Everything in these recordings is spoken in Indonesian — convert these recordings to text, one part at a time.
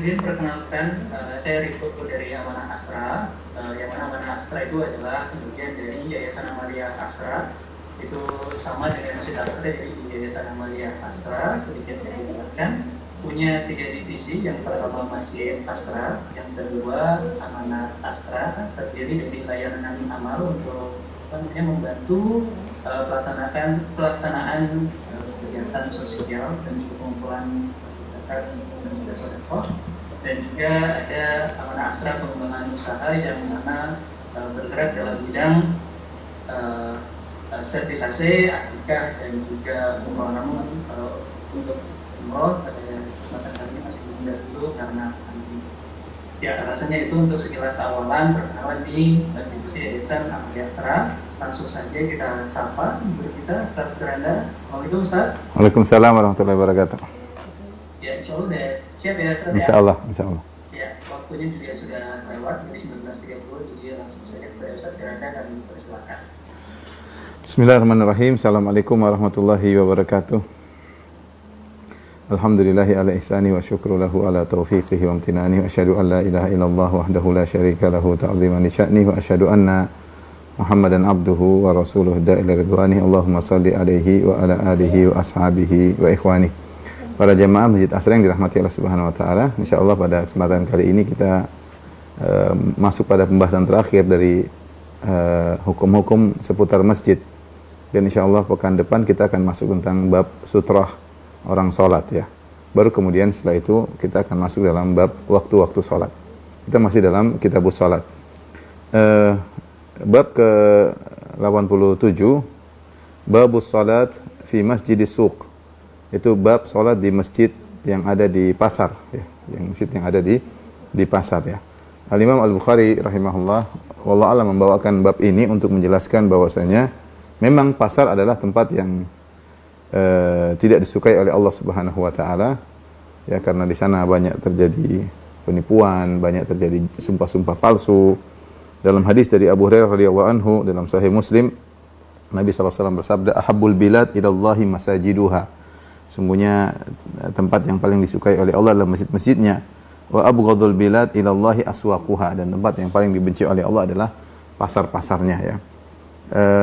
izin perkenalkan, saya Rifko dari Amanah Astra. Yang mana Amanah Astra itu adalah bagian dari Yayasan Amalia Astra. Itu sama dengan Masjid Astra, jadi Yayasan Amalia Astra, sedikit saya jelaskan, punya 3 divisi. Yang pertama Masjid Astra, yang kedua Amanah Astra, terdiri dari layanan amal untuk membantu pelaksanaan kegiatan sosial dan juga pengumpulan zakat dan juga sedekah, dan juga ada Amanah Astra pengembangan usaha yang mana bergerak dalam bidang sertifikasi, akikah dan juga umroh. Namun untuk umroh pada kesempatan kali ini masih ditunda dulu karena ya alasannya itu untuk sekilas awalan perkenalan di divisi Yayasan Amalia Astra. Langsung saja kita sapa guru kita, Ustaz Firanda. Assalamualaikum Ustaz. Waalaikumsalam warahmatullahi wabarakatuh. Ya, insya Allah udah siap ya Ustaz. Insya Allah, insya Allah. Ya, waktunya juga sudah lewat, jadi 19.30, jadi langsung saja kepada Ustaz Firanda, kami persilakan. Bismillahirrahmanirrahim. Assalamualaikum warahmatullahi wabarakatuh. Alhamdulillahi ala ihsani wa syukru lahu ala taufiqihi wa amtinani wa asyhadu an la ilaha illallah wahdahu la syarika lahu ta'ziman li sya'ni wa asyhadu anna Muhammadan abduhu wa rasuluhu da'ila ridwani. Allahumma salli alaihi wa ala alihi wa ashabihi wa ikhwani. Para jamaah Masjid Asra yang dirahmati Allah Subhanahu wa taala, insyaallah pada kesempatan kali ini kita masuk pada pembahasan terakhir dari hukum-hukum seputar masjid. Dan insyaallah pekan depan kita akan masuk tentang bab sutrah orang salat ya. Baru kemudian setelah itu kita akan masuk dalam bab waktu-waktu salat. Kita masih dalam kitabus salat. Bab ke-87, babus salat fi masjidis suq. Itu bab salat di masjid yang ada di pasar ya, yang masjid yang ada di pasar ya. Al-Imam Al-Bukhari rahimahullah wallahu a'lam membawakan bab ini untuk menjelaskan bahwasanya memang pasar adalah tempat yang tidak disukai oleh Allah Subhanahu wa taala ya, karena di sana banyak terjadi penipuan, banyak terjadi sumpah-sumpah palsu. Dalam hadis dari Abu Hurairah radhiyallahu anhu dalam Sahih Muslim, Nabi SAW bersabda, "Ahabbul bilad ilallahi masajiduha." Sungguhnya tempat yang paling disukai oleh Allah adalah masjid-masjidnya. Wa abghadul bilad ilallahi aswaquha, dan tempat yang paling dibenci oleh Allah adalah pasar-pasarnya ya.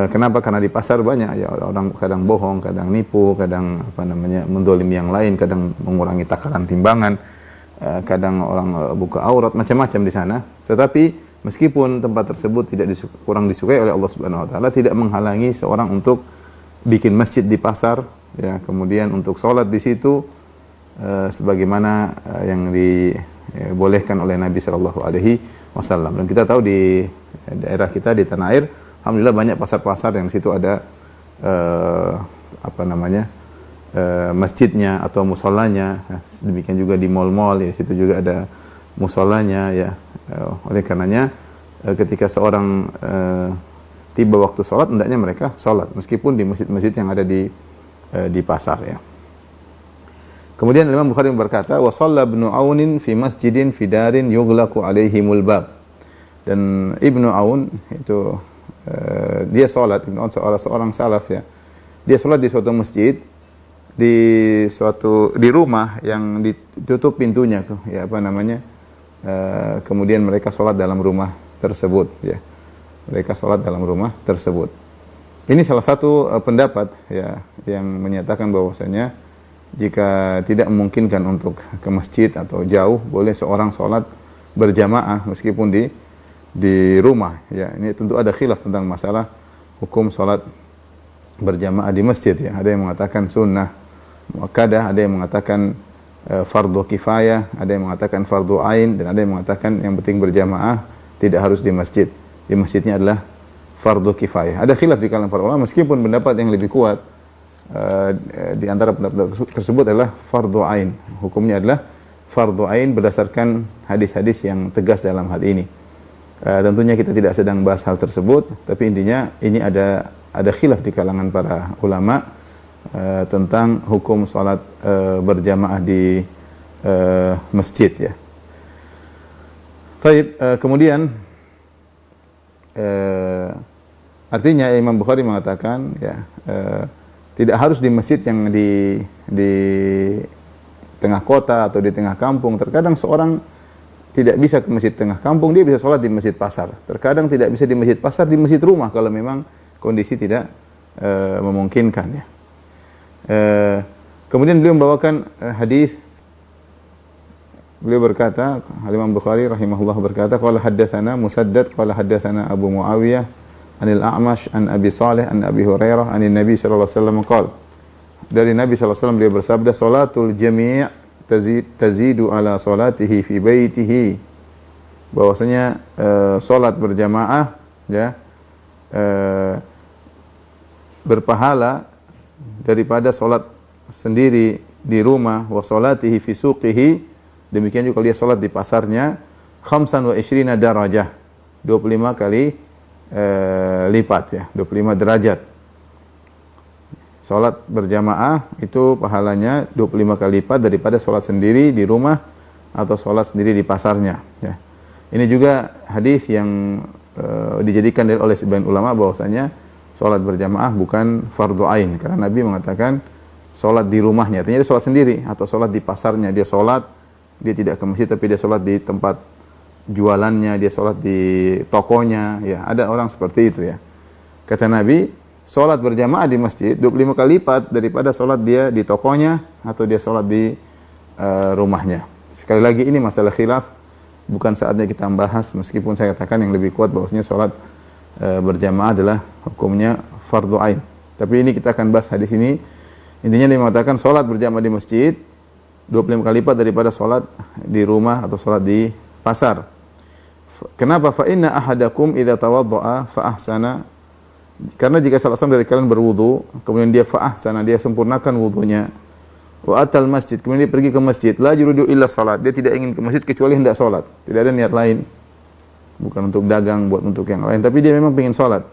Kenapa? Karena di pasar banyak ya orang kadang bohong, kadang nipu, kadang mendolimi yang lain, kadang mengurangi takaran timbangan, kadang orang buka aurat, macam-macam di sana. Tetapi meskipun tempat tersebut kurang disukai oleh Allah Subhanahu wa taala, tidak menghalangi seorang untuk bikin masjid di pasar ya, kemudian untuk sholat di situ sebagaimana yang dibolehkan oleh Nabi sallallahu alaihi wasallam. Dan kita tahu di daerah kita di tanah air, alhamdulillah banyak pasar-pasar yang di situ ada masjidnya atau musholanya. Demikian juga di mal-mal ya, situ juga ada musholanya ya. Oleh karenanya ketika seorang tiba waktu sholat, hendaknya mereka sholat meskipun di masjid-masjid yang ada di pasar ya. Kemudian Imam Bukhari berkata, wa shalla Ibnu Aunin fi masjidin fi darin yughlaqu alaihimul bab. Dan Ibnu Aun itu dia sholat, Ibnu Aun seorang salaf ya. Dia sholat di suatu masjid, di rumah yang ditutup pintunya ya, kemudian mereka sholat dalam rumah tersebut ya. Mereka sholat dalam rumah tersebut. Ini salah satu pendapat ya yang menyatakan bahwasanya jika tidak memungkinkan untuk ke masjid atau jauh, boleh seorang sholat berjamaah meskipun di rumah ya. Ini tentu ada khilaf tentang masalah hukum sholat berjamaah di masjid ya. Ada yang mengatakan sunnah muakkadah, ada yang mengatakan fardu kifayah, ada yang mengatakan fardu ain, dan ada yang mengatakan yang penting berjamaah, tidak harus di masjid. Di masjidnya adalah fardu kifayah. Ada khilaf di kalangan para ulama, meskipun pendapat yang lebih kuat di antara pendapat tersebut adalah fardu ain. Hukumnya adalah fardu ain berdasarkan hadis-hadis yang tegas dalam hal ini. Tentunya kita tidak sedang bahas hal tersebut, tapi intinya ini ada khilaf di kalangan para ulama tentang hukum salat berjamaah di masjid ya. Baik, kemudian artinya Imam Bukhari mengatakan ya tidak harus di masjid yang tengah kota atau di tengah kampung. Terkadang seorang tidak bisa ke masjid tengah kampung, dia bisa sholat di masjid pasar. Terkadang tidak bisa di masjid pasar, di masjid rumah kalau memang kondisi tidak memungkinkan ya. Kemudian beliau membawakan hadis. Beliau berkata, Imam Bukhari rahimahullah berkata, qala haddatsana Musaddad qala haddatsana Abu Muawiyah anil A'mash an Abi Salih an Abi Hurairah anin Nabi sallallahu alaihi wasallam qala. Dari Nabi sallallahu alaihi wasallam beliau bersabda, salatul jami' tazidu ala salatihi fi baitihi. Bahwasanya salat berjamaah ya berpahala daripada salat sendiri di rumah, wa salatihi fi suqihi. Demikian juga kalau dia sholat di pasarnya 25 darajah, 25 kali lipat ya, 25 derajat. Sholat berjamaah itu pahalanya 25 kali lipat daripada sholat sendiri di rumah atau sholat sendiri di pasarnya ya. Ini juga hadis yang dijadikan oleh sebagian ulama bahwasanya sholat berjamaah bukan fardu ain, karena Nabi mengatakan sholat di rumahnya, artinya dia sholat sendiri, atau sholat di pasarnya, dia sholat, dia tidak ke masjid tapi dia sholat di tempat jualannya, dia sholat di tokonya ya, ada orang seperti itu ya. Kata Nabi, sholat berjamaah di masjid 25 kali lipat daripada sholat dia di tokonya atau dia sholat di rumahnya. Sekali lagi ini masalah khilaf, bukan saatnya kita membahas, meskipun saya katakan yang lebih kuat bahwasanya sholat berjamaah adalah hukumnya fardu ain. Tapi ini kita akan bahas hadis ini. Intinya dia mengatakan sholat berjamaah di masjid 25 kali lipat daripada sholat di rumah atau sholat di pasar. Kenapa? Fa inna ahadakum idza tawaddaa fa ahsana. Karena jika salah seorang dari kalian berwudu, kemudian dia fa ahsana, dia sempurnakan wudunya. Wa atal masjid, kemudian dia pergi ke masjid, la yuridu illa salat. Dia tidak ingin ke masjid kecuali hendak salat. Tidak ada niat lain. Bukan untuk dagang, buat untuk yang lain, tapi dia memang ingin salat.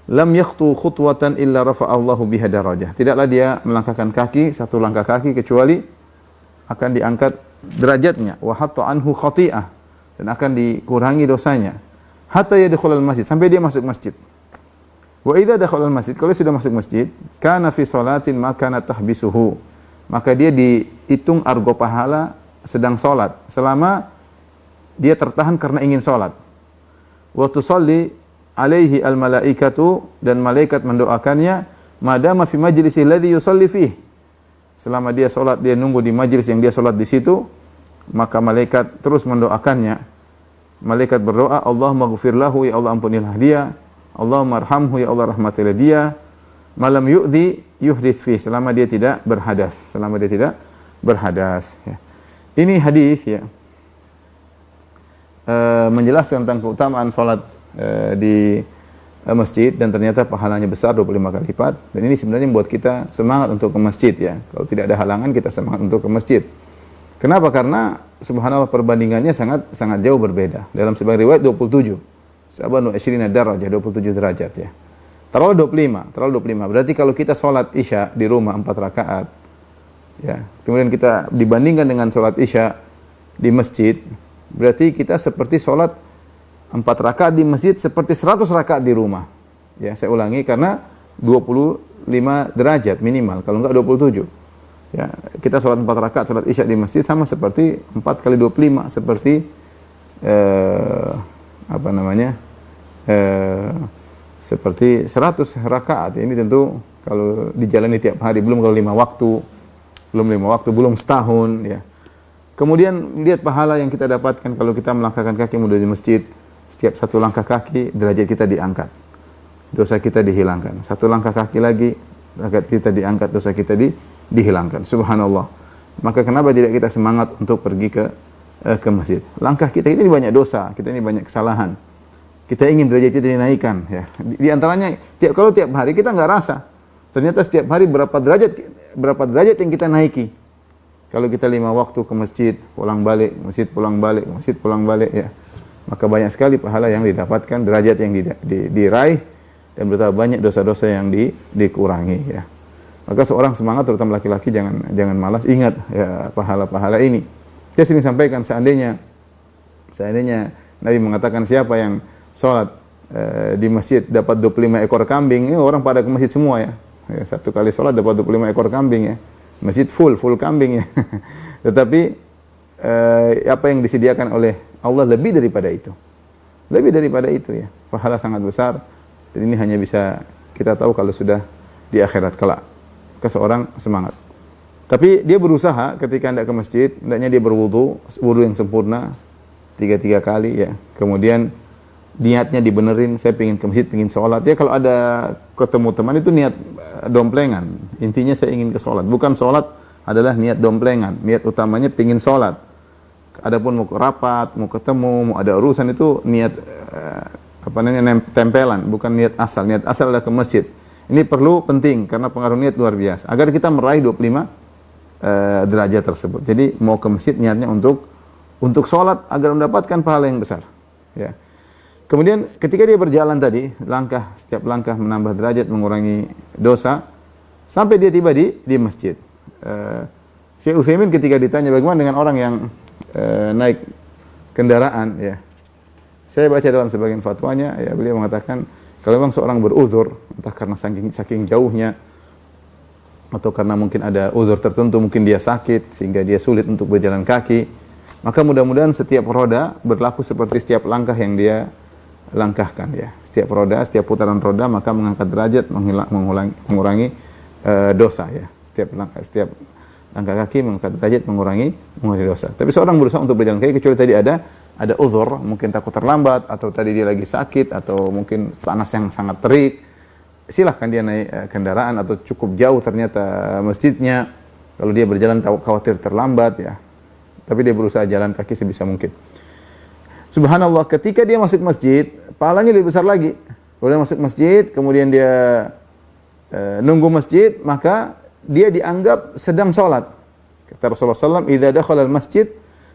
Lam yakhtu khutwatan illa rafa'allahu biha darajah. Tidaklah dia melangkahkan kaki, satu langkah kaki, kecuali akan diangkat derajatnya, wa hatta anhu khati'ah, dan akan dikurangi dosanya, hatta yadkhulul masjid, sampai dia masuk masjid. Wa idza dakhala masjid, kalau sudah masuk masjid, kana fi salatin ma kana tahbisuhu, maka dia dihitung argo pahala sedang salat selama dia tertahan karena ingin salat. Wa tusalli alaihi al malaikatu, dan malaikat mendoakannya madama fi majlisi alladhi yusalli fihi, selama dia solat, dia nunggu di majlis yang dia solat di situ, maka malaikat terus mendoakannya. Malaikat berdoa, Allahumma ghfir lahu, ya Allah ampunilah dia, Allahumma arhamhu, ya Allah rahmatilah dia, malam yu'dhi yuhdith fi, selama dia tidak berhadas, selama dia tidak berhadas ya. Ini hadis ya menjelaskan tentang keutamaan solat di masjid, dan ternyata pahalanya besar 25 kali lipat, dan ini sebenarnya membuat kita semangat untuk ke masjid ya. Kalau tidak ada halangan kita semangat untuk ke masjid. Kenapa? Karena subhanallah perbandingannya sangat jauh berbeda. Dalam sebagian riwayat 27. Sabanu 20 darajah, 27 derajat ya. Taruh 25, berarti kalau kita sholat Isya di rumah 4 rakaat ya, kemudian kita dibandingkan dengan sholat Isya di masjid, berarti kita seperti sholat 4 rakaat di masjid seperti 100 rakaat di rumah. Ya, saya ulangi, karena 25 derajat minimal, kalau enggak 27. Ya, kita sholat 4 rakaat sholat Isya di masjid sama seperti 4 kali 25, seperti seperti 100 rakaat. Ini tentu kalau dijalani tiap hari, belum kalau 5 waktu, belum setahun ya. Kemudian lihat pahala yang kita dapatkan kalau kita melangkahkan kaki menuju masjid. Setiap satu langkah kaki, derajat kita diangkat, dosa kita dihilangkan. Satu langkah kaki lagi, derajat kita diangkat, dosa kita dihilangkan. Subhanallah. Maka kenapa tidak kita semangat untuk pergi ke masjid? Langkah kita ini banyak dosa, kita ini banyak kesalahan. Kita ingin derajat kita dinaikkan ya. Di antaranya kalau tiap hari kita nggak rasa. Ternyata setiap hari berapa derajat yang kita naiki. Kalau kita 5 waktu ke masjid, pulang balik, masjid pulang balik ya. Maka banyak sekali pahala yang didapatkan, derajat yang diraih, dan betapa banyak dosa-dosa yang dikurangi ya. Maka seorang semangat, terutama laki-laki, jangan malas, ingat ya pahala-pahala ini. Saya sering sampaikan, seandainya Nabi mengatakan siapa yang sholat di masjid dapat 25 ekor kambing, orang pada ke masjid semua ya. Satu kali sholat dapat 25 ekor kambing ya. Masjid full kambing ya. Tetapi apa yang disediakan oleh Allah lebih daripada itu. Lebih daripada itu ya. Pahala sangat besar. Dan ini hanya bisa kita tahu kalau sudah di akhirat kelak. Maka seorang semangat. Tapi dia berusaha ketika hendak ke masjid, hendaknya dia berwudu yang sempurna 3 kali ya. Kemudian niatnya dibenerin, saya ingin ke masjid, ingin sholat. Ya kalau ada ketemu teman itu niat domplengan. Intinya saya ingin ke sholat. Bukan sholat adalah niat domplengan. Niat utamanya ingin sholat. Adapun mau ke rapat, mau ketemu, mau ada urusan itu niat tempelan, bukan niat asal. Niat asal adalah ke masjid. Ini perlu penting karena pengaruh niat luar biasa. Agar kita meraih 25 derajat tersebut. Jadi mau ke masjid niatnya untuk sholat agar mendapatkan pahala yang besar. Ya. Kemudian ketika dia berjalan tadi, setiap langkah menambah derajat, mengurangi dosa, sampai dia tiba di masjid. Syekh Utsaimin ketika ditanya bagaimana dengan orang yang naik kendaraan, ya, saya baca dalam sebagian fatwanya, ya, beliau mengatakan kalau memang seorang beruzur, entah karena saking jauhnya, atau karena mungkin ada uzur tertentu, mungkin dia sakit sehingga dia sulit untuk berjalan kaki, maka mudah-mudahan setiap roda berlaku seperti setiap langkah yang dia langkahkan ya. Setiap putaran roda maka mengangkat derajat, mengurangi dosa ya. Setiap langkah kaki mengangkat derajat, mengurangi dosa. Tapi seorang berusaha untuk berjalan kaki kecuali tadi ada uzur, mungkin takut terlambat atau tadi dia lagi sakit atau mungkin panas yang sangat terik. Silahkan dia naik kendaraan atau cukup jauh ternyata masjidnya. Kalau dia berjalan khawatir terlambat ya. Tapi dia berusaha jalan kaki sebisa mungkin. Subhanallah, ketika dia masuk masjid, pahalanya lebih besar lagi. Kalau dia masuk masjid, kemudian dia nunggu masjid, maka dia dianggap sedang sholat. Kata Rasulullah SAW, "Idza dakhala al-masjid,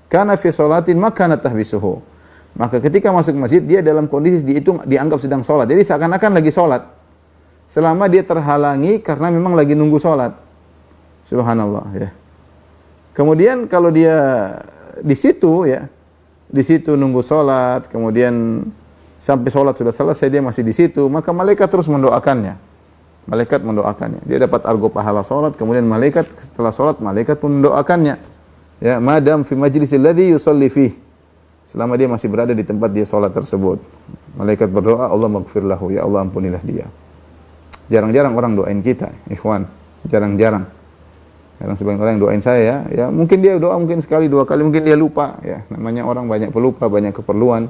kana fi sholatin makana tahbisuhu." Maka ketika masuk masjid, dia dalam kondisi dianggap sedang sholat. Jadi seakan-akan lagi sholat. Selama dia terhalangi karena memang lagi nunggu sholat. Subhanallah ya. Kemudian kalau dia di situ nunggu sholat, kemudian sampai sholat sudah selesai dia masih di situ, maka malaikat terus mendoakannya. Dia dapat argo pahala sholat, kemudian malaikat setelah sholat, malaikat pun mendoakannya. Ya, madam fi majlisil ladzi yusalli fih. Selama dia masih berada di tempat dia sholat tersebut. Malaikat berdoa, Allah maghfir lahu, ya Allah ampunilah dia. Jarang-jarang orang doain kita, ikhwan. Jarang-jarang. Kadang sebagian orang yang doain saya ya mungkin dia doa mungkin sekali, 2 kali, mungkin dia lupa ya. Namanya orang banyak pelupa, banyak keperluan.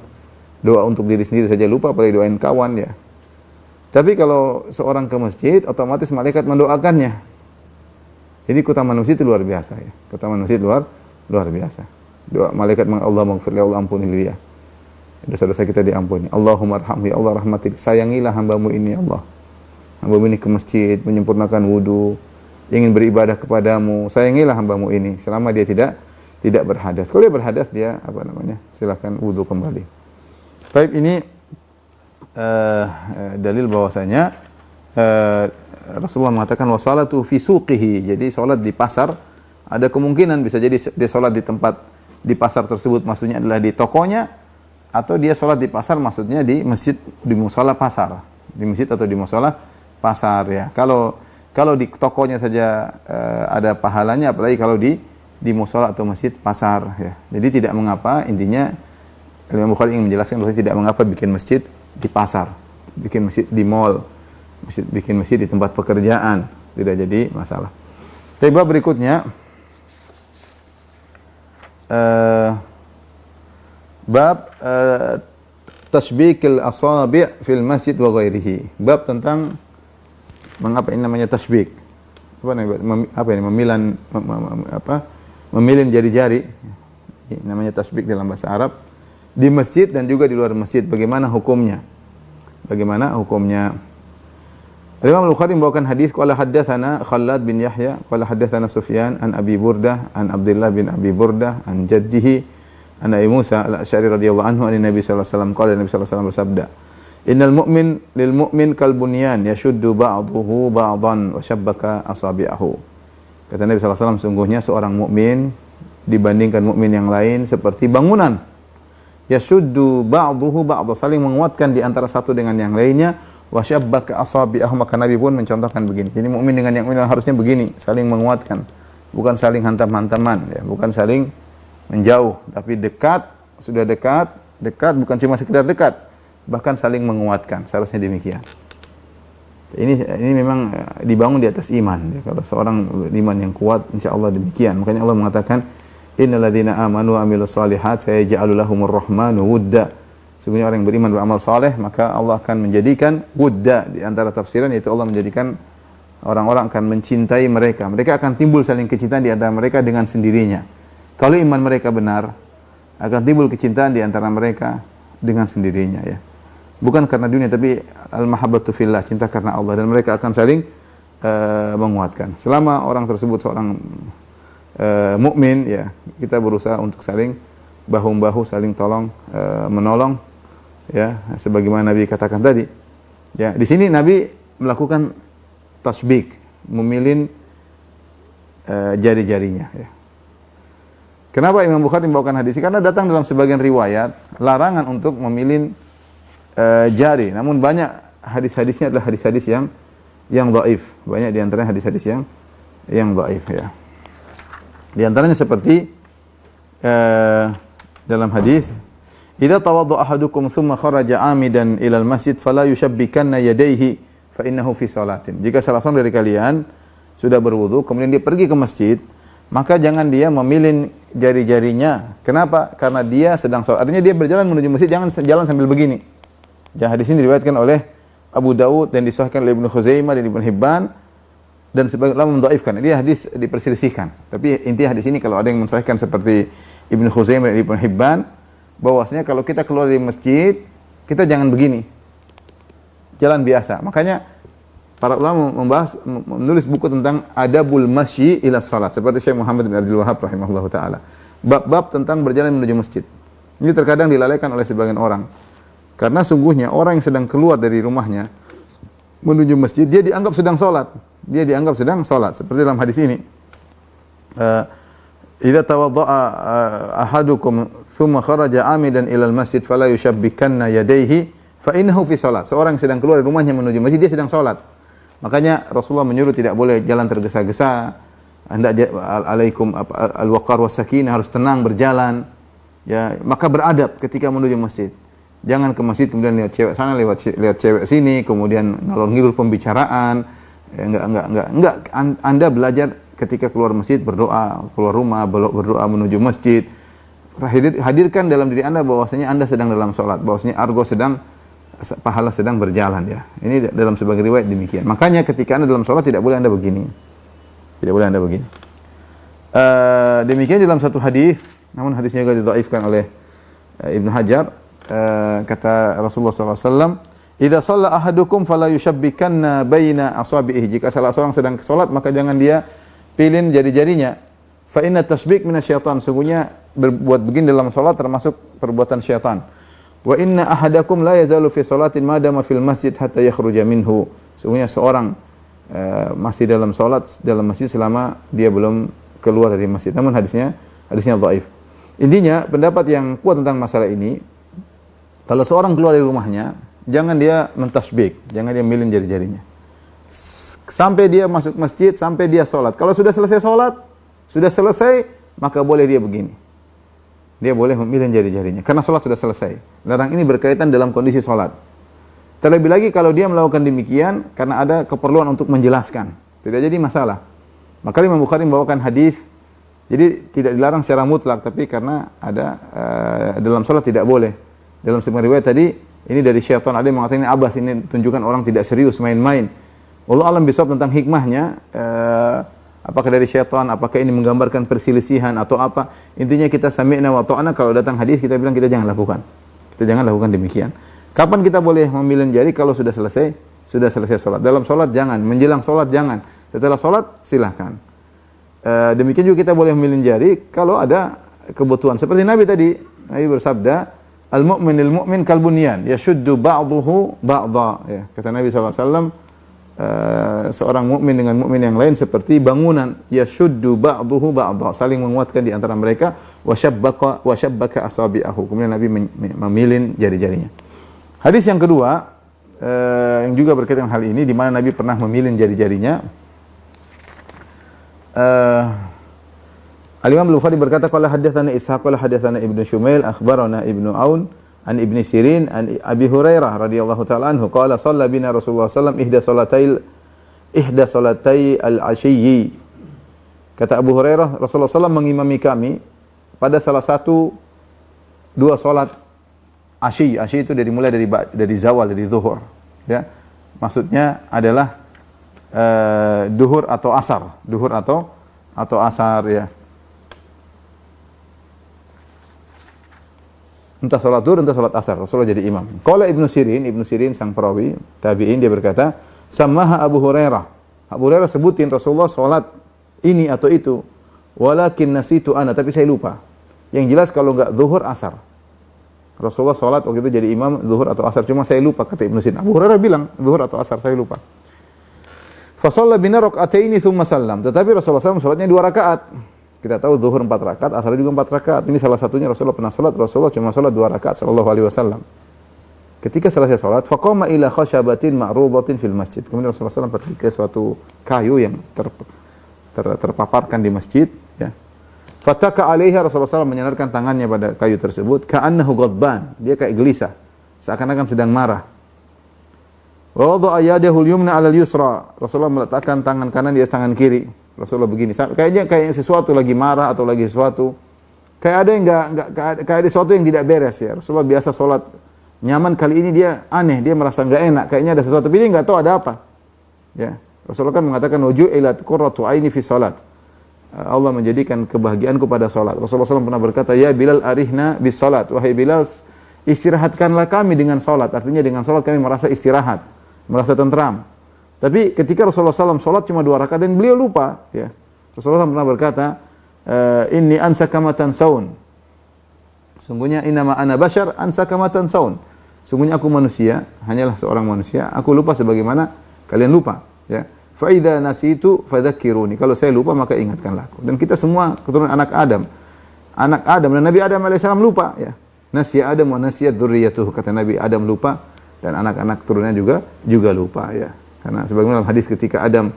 Doa untuk diri sendiri saja lupa, apalagi doain kawan ya. Tapi kalau seorang ke masjid, otomatis malaikat mendoakannya. Jadi keutamaan masjid itu luar biasa ya. Keutamaan masjid luar biasa. Doa malaikat, Allah maghfir, ya Allah ampuni dia. Dosa-dosa kita diampuni. Allahumma arhamhu, ya Allah rahmati. Sayangilah hamba-Mu ini ya Allah. Hamba-Mu ini ke masjid, menyempurnakan wudu, ingin beribadah kepadamu, sayangilah hamba-Mu ini selama dia tidak berhadas. Kalau dia berhadas dia silakan wudu kembali. Baik, ini dalil bahwasanya Rasulullah mengatakan wassalatu fi suqihi. Jadi salat di pasar ada kemungkinan bisa jadi dia salat di tempat di pasar tersebut, maksudnya adalah di tokonya, atau dia salat di pasar maksudnya di masjid, di musala pasar, di masjid atau di musala pasar ya. Kalau di tokonya saja ada pahalanya, apalagi kalau di mushola atau masjid pasar ya. Jadi tidak mengapa, intinya Imam Bukhari ingin menjelaskan bahwa tidak mengapa bikin masjid di pasar, bikin masjid di mall, bikin masjid di tempat pekerjaan, tidak jadi masalah. Tapi bab berikutnya bab tashbikil asabi' fil masjid wa ghairihi. Bab tentang mengapa ini namanya tasbik? Memilin jari-jari. Ini namanya tasbik dalam bahasa Arab. Di masjid dan juga di luar masjid. Bagaimana hukumnya? Imam Al-Bukhari membawakan hadis, qala haddatsana Khallad bin Yahya, qala haddatsana Sufyan an Abi Burdah, an Abdullah bin Abi Burdah, an jaddihi, an Abi Musa al-Asy'ari radhiyallahu anhu, an Nabi sallallahu alaihi wasallam, qala Nabi sallallahu alaihi wasallam bersabda, "Innal mu'min lil mu'min kal bunyan yashuddu ba'dahu ba'dhan wa shabbaka asabi'ahu." Kata Nabi sallallahu alaihi wasallam, sungguhnya seorang mukmin dibandingkan mukmin yang lain seperti bangunan. Yashuddu ba'dahu ba'dhan, saling menguatkan di antara satu dengan yang lainnya. Wa shabbaka asabi'ahu, maka Nabi pun mencontohkan begini. Jadi mukmin dengan yang lain harusnya begini, saling menguatkan. bukan saling hantam-hantaman, ya, bukan saling menjauh, tapi dekat, sudah dekat, dekat bukan cuma sekedar dekat, bahkan saling menguatkan. Seharusnya demikian. Ini memang dibangun di atas iman. Ya. Kalau seorang iman yang kuat, insya Allah demikian. Makanya Allah mengatakan, innalladzina amanu wa amilus solihat sayaj'alu lahumur rahmanu wudda. Sesungguhnya orang yang beriman beramal saleh, maka Allah akan menjadikan wudda, di antara tafsiran yaitu Allah menjadikan orang-orang akan mencintai mereka. Mereka akan timbul saling kecintaan di antara mereka dengan sendirinya. Kalau iman mereka benar, akan timbul kecintaan di antara mereka dengan sendirinya, ya. Bukan karena dunia, tapi al-mahabbatu fillah, cinta karena Allah, dan mereka akan saling menguatkan. Selama orang tersebut seorang mukmin, ya, kita berusaha untuk saling bahu-membahu, saling tolong menolong, ya, sebagaimana Nabi katakan tadi. Ya, di sini Nabi melakukan tasbik, memilin jari-jarinya, ya. Kenapa Imam Bukhari membawakan hadis ini? Karena datang dalam sebagian riwayat larangan untuk memilin jari. Namun banyak hadis-hadisnya adalah hadis-hadis yang dhaif. Banyak di antaranya hadis-hadis yang dhaif, ya. Di antaranya seperti dalam hadis, "Idza tawadda ahadukum thumma kharaja 'amidan ila al-masjid fala yushabbikanna yadayhi fa innahu fi salatin." Jika salah seorang dari kalian sudah berwudu kemudian dia pergi ke masjid, maka jangan dia memilin jari-jarinya. Kenapa? Karena dia sedang salat. Artinya dia berjalan menuju masjid, jangan jalan sambil begini. Ya, hadis ini diriwayatkan oleh Abu Daud dan disahihkan oleh Ibnu Khuzaimah dan Ibnu Hibban, dan sebagian ulama mendhaifkan. Ini hadis diperselisihkan. Tapi inti hadis ini kalau ada yang mensahihkan seperti Ibnu Khuzaimah dan Ibnu Hibban, bahwasanya kalau kita keluar dari masjid, kita jangan begini. Jalan biasa. Makanya para ulama menulis buku tentang adabul masyi ila salat, seperti Syekh Muhammad bin Abdul Wahhab rahimahullahu taala. Bab-bab tentang berjalan menuju masjid. Ini terkadang dilalaikan oleh sebagian orang. Karena sungguhnya orang yang sedang keluar dari rumahnya menuju masjid, dia dianggap sedang sholat. Dia dianggap sedang sholat. Seperti dalam hadis ini. Idza tawadda'a ahadukum thumma kharaja 'amidan ilal masjid fala yushabbikanna yadayhi fa innahu fi sholat. Seorang yang sedang keluar dari rumahnya menuju masjid, dia sedang sholat. Makanya Rasulullah menyuruh tidak boleh jalan tergesa-gesa. Hendak alaikum al-waqar was sakinah, harus tenang berjalan. Ya, maka beradab ketika menuju masjid. Jangan ke masjid kemudian lihat cewek sana, lihat cewek sini, kemudian ngalor-ngidul pembicaraan. Ya, enggak. Anda belajar ketika keluar masjid berdoa, keluar rumah berdoa menuju masjid. Hadirkan dalam diri Anda bahwasanya Anda sedang dalam sholat, bahwasanya pahala sedang berjalan, ya. Ini dalam sebagian riwayat demikian. Makanya ketika Anda dalam sholat tidak boleh Anda begini. Tidak boleh Anda begini. Demikian dalam satu hadis, namun hadisnya juga didhaifkan oleh Ibnu Hajar. Kata Rasulullah SAW, "Idza shalla ahadukum fala yushabbikanna baina asabihi." Jika salah seorang sedang salat, maka jangan dia pilin jari-jarinya. Fa inna tasbik minasyaitan. Sungguhnya berbuat begini dalam salat termasuk perbuatan syaitan. Wa inna ahadakum la yazalu fi salatin ma dama fil masjid hatta yakhruja minhu. Sungguhnya seorang masih dalam salat dalam masjid selama dia belum keluar dari masjid. Namun hadisnya dhaif. Intinya pendapat yang kuat tentang masalah ini, kalau seorang keluar dari rumahnya, jangan dia mentasbik, jangan dia milin jari-jarinya. Sampai dia masuk masjid, sampai dia sholat. Kalau sudah selesai sholat, maka boleh dia begini. Dia boleh memilin jari-jarinya, karena sholat sudah selesai. Larang ini berkaitan dalam kondisi sholat. Terlebih lagi kalau dia melakukan demikian, karena ada keperluan untuk menjelaskan. Tidak jadi masalah. Maka Imam Bukhari membawakan hadis, jadi tidak dilarang secara mutlak, tapi karena ada dalam sholat tidak boleh. Dalam sebuah riwayat tadi, ini dari syaitan, ada yang mengatakan ini abas, ini tunjukkan orang tidak serius, main-main. Wallahu alam bisawab tentang hikmahnya, apakah dari syaitan, apakah ini menggambarkan perselisihan atau apa. Intinya kita sami'na wa ta'ana, kalau datang hadis kita bilang kita jangan lakukan. Kita jangan lakukan demikian. Kapan kita boleh memilin jari? Kalau sudah selesai sholat. Dalam sholat jangan, menjelang sholat jangan. Setelah sholat silahkan. Demikian juga kita boleh memilin jari kalau ada kebutuhan. Seperti Nabi tadi, Nabi bersabda, "Al-mu'minil mu'min kalbunyan, yashuddu ba'duhu ba'dha." Ya, kata Nabi SAW, seorang mukmin dengan mukmin yang lain seperti bangunan, yashuddu ba'duhu ba'dha, saling menguatkan di antara mereka, wa shabbaka asabi'ahu. Kemudian Nabi memilin jari-jarinya. Hadis yang kedua, yang juga berkaitan dengan hal ini, di mana Nabi pernah memilin jari-jarinya. Al-Imam Al-Bukhari berkata, qala haddatsana Ishaq qala haddatsana Ibnu Shumail akhbarana Ibnu Aun an Ibni Sirin an Abi Hurairah radhiyallahu ta'ala anhu qala shalla bina Rasulullah sallallahu alaihi wasallam ihda salatai al-ashiyyi. Kata Abu Hurairah, Rasulullah SAW mengimami kami pada salah satu dua salat asyi. Asyi itu mulai dari zawal, dari zuhur, ya. Maksudnya adalah duhur atau asar, duhur atau asar, ya. Entah salat duhur, entah salat asar, Rasulullah jadi imam. Qala Ibnu Sirin sang perawi tabi'in, dia berkata, samaha Abu Hurairah. Abu Hurairah sebutin Rasulullah salat ini atau itu, walakin nasitu ana, tapi saya lupa. Yang jelas kalau enggak zuhur asar. Rasulullah salat waktu itu jadi imam zuhur atau asar, cuma saya lupa, kata Ibnu Sirin. Abu Hurairah bilang zuhur atau asar, saya lupa. Fa shalla bina rak'ataini tsumma sallam. Tetapi Rasulullah SAW salatnya 2 rakaat. Kita tahu zuhur 4 rakaat, asar juga 4 rakaat. Ini salah satunya Rasulullah pernah salat, Rasulullah cuma salat 2 rakaat sallallahu alaihi wasallam. Ketika selesai salat, faqama ila khashabatin ma'rudatin fil masjid. Kemudian Rasulullah SAW pergi ke suatu kayu yang terpaparkan di masjid, ya. Fataka alaiha, Rasulullah SAW menyandarkan tangannya pada kayu tersebut, ka'annahu ghadban, dia kayak gelisah, seakan-akan sedang marah. Wa wada'a yadahu al-yumna 'ala al-yusra, Rasulullah meletakkan tangan kanan di atas tangan kiri. Rasulullah begini, kayaknya kayak sesuatu lagi marah atau lagi sesuatu, kayak ada yang kayak ada sesuatu yang tidak beres, ya. Rasulullah biasa salat nyaman, kali ini dia aneh, dia merasa enggak enak, kayaknya ada sesuatu, tapi dia enggak tahu ada apa. Ya. Rasulullah kan mengatakan wuju'ilat qurratu aini fi salat. Allah menjadikan kebahagiaanku pada salat. Rasulullah SAW pernah berkata, ya Bilal arihna bis salat. Wahai Bilal, istirahatkanlah kami dengan salat. Artinya dengan salat kami merasa istirahat, merasa tentram. Tapi ketika Rasulullah SAW salat cuma 2 rakaat dan beliau lupa, ya. Rasulullah SAW pernah berkata, inni ansaka ma tansaun. Sungguhnya innama ana bashar ansaka ma tansaun. Sungguhnya aku manusia, hanyalah seorang manusia, aku lupa sebagaimana kalian lupa, ya. Fa idza nasitu fadzakkiruni. Kalau saya lupa maka ingatkanlah aku. Dan kita semua keturunan anak Adam. Anak Adam dan Nabi Adam alaihissalam lupa, ya. Nasiya Adam wa nasiyat dzurriyyatuhu, kata Nabi Adam lupa dan anak-anak turunannya juga lupa, ya. Karena sebagaimana dalam hadis ketika Adam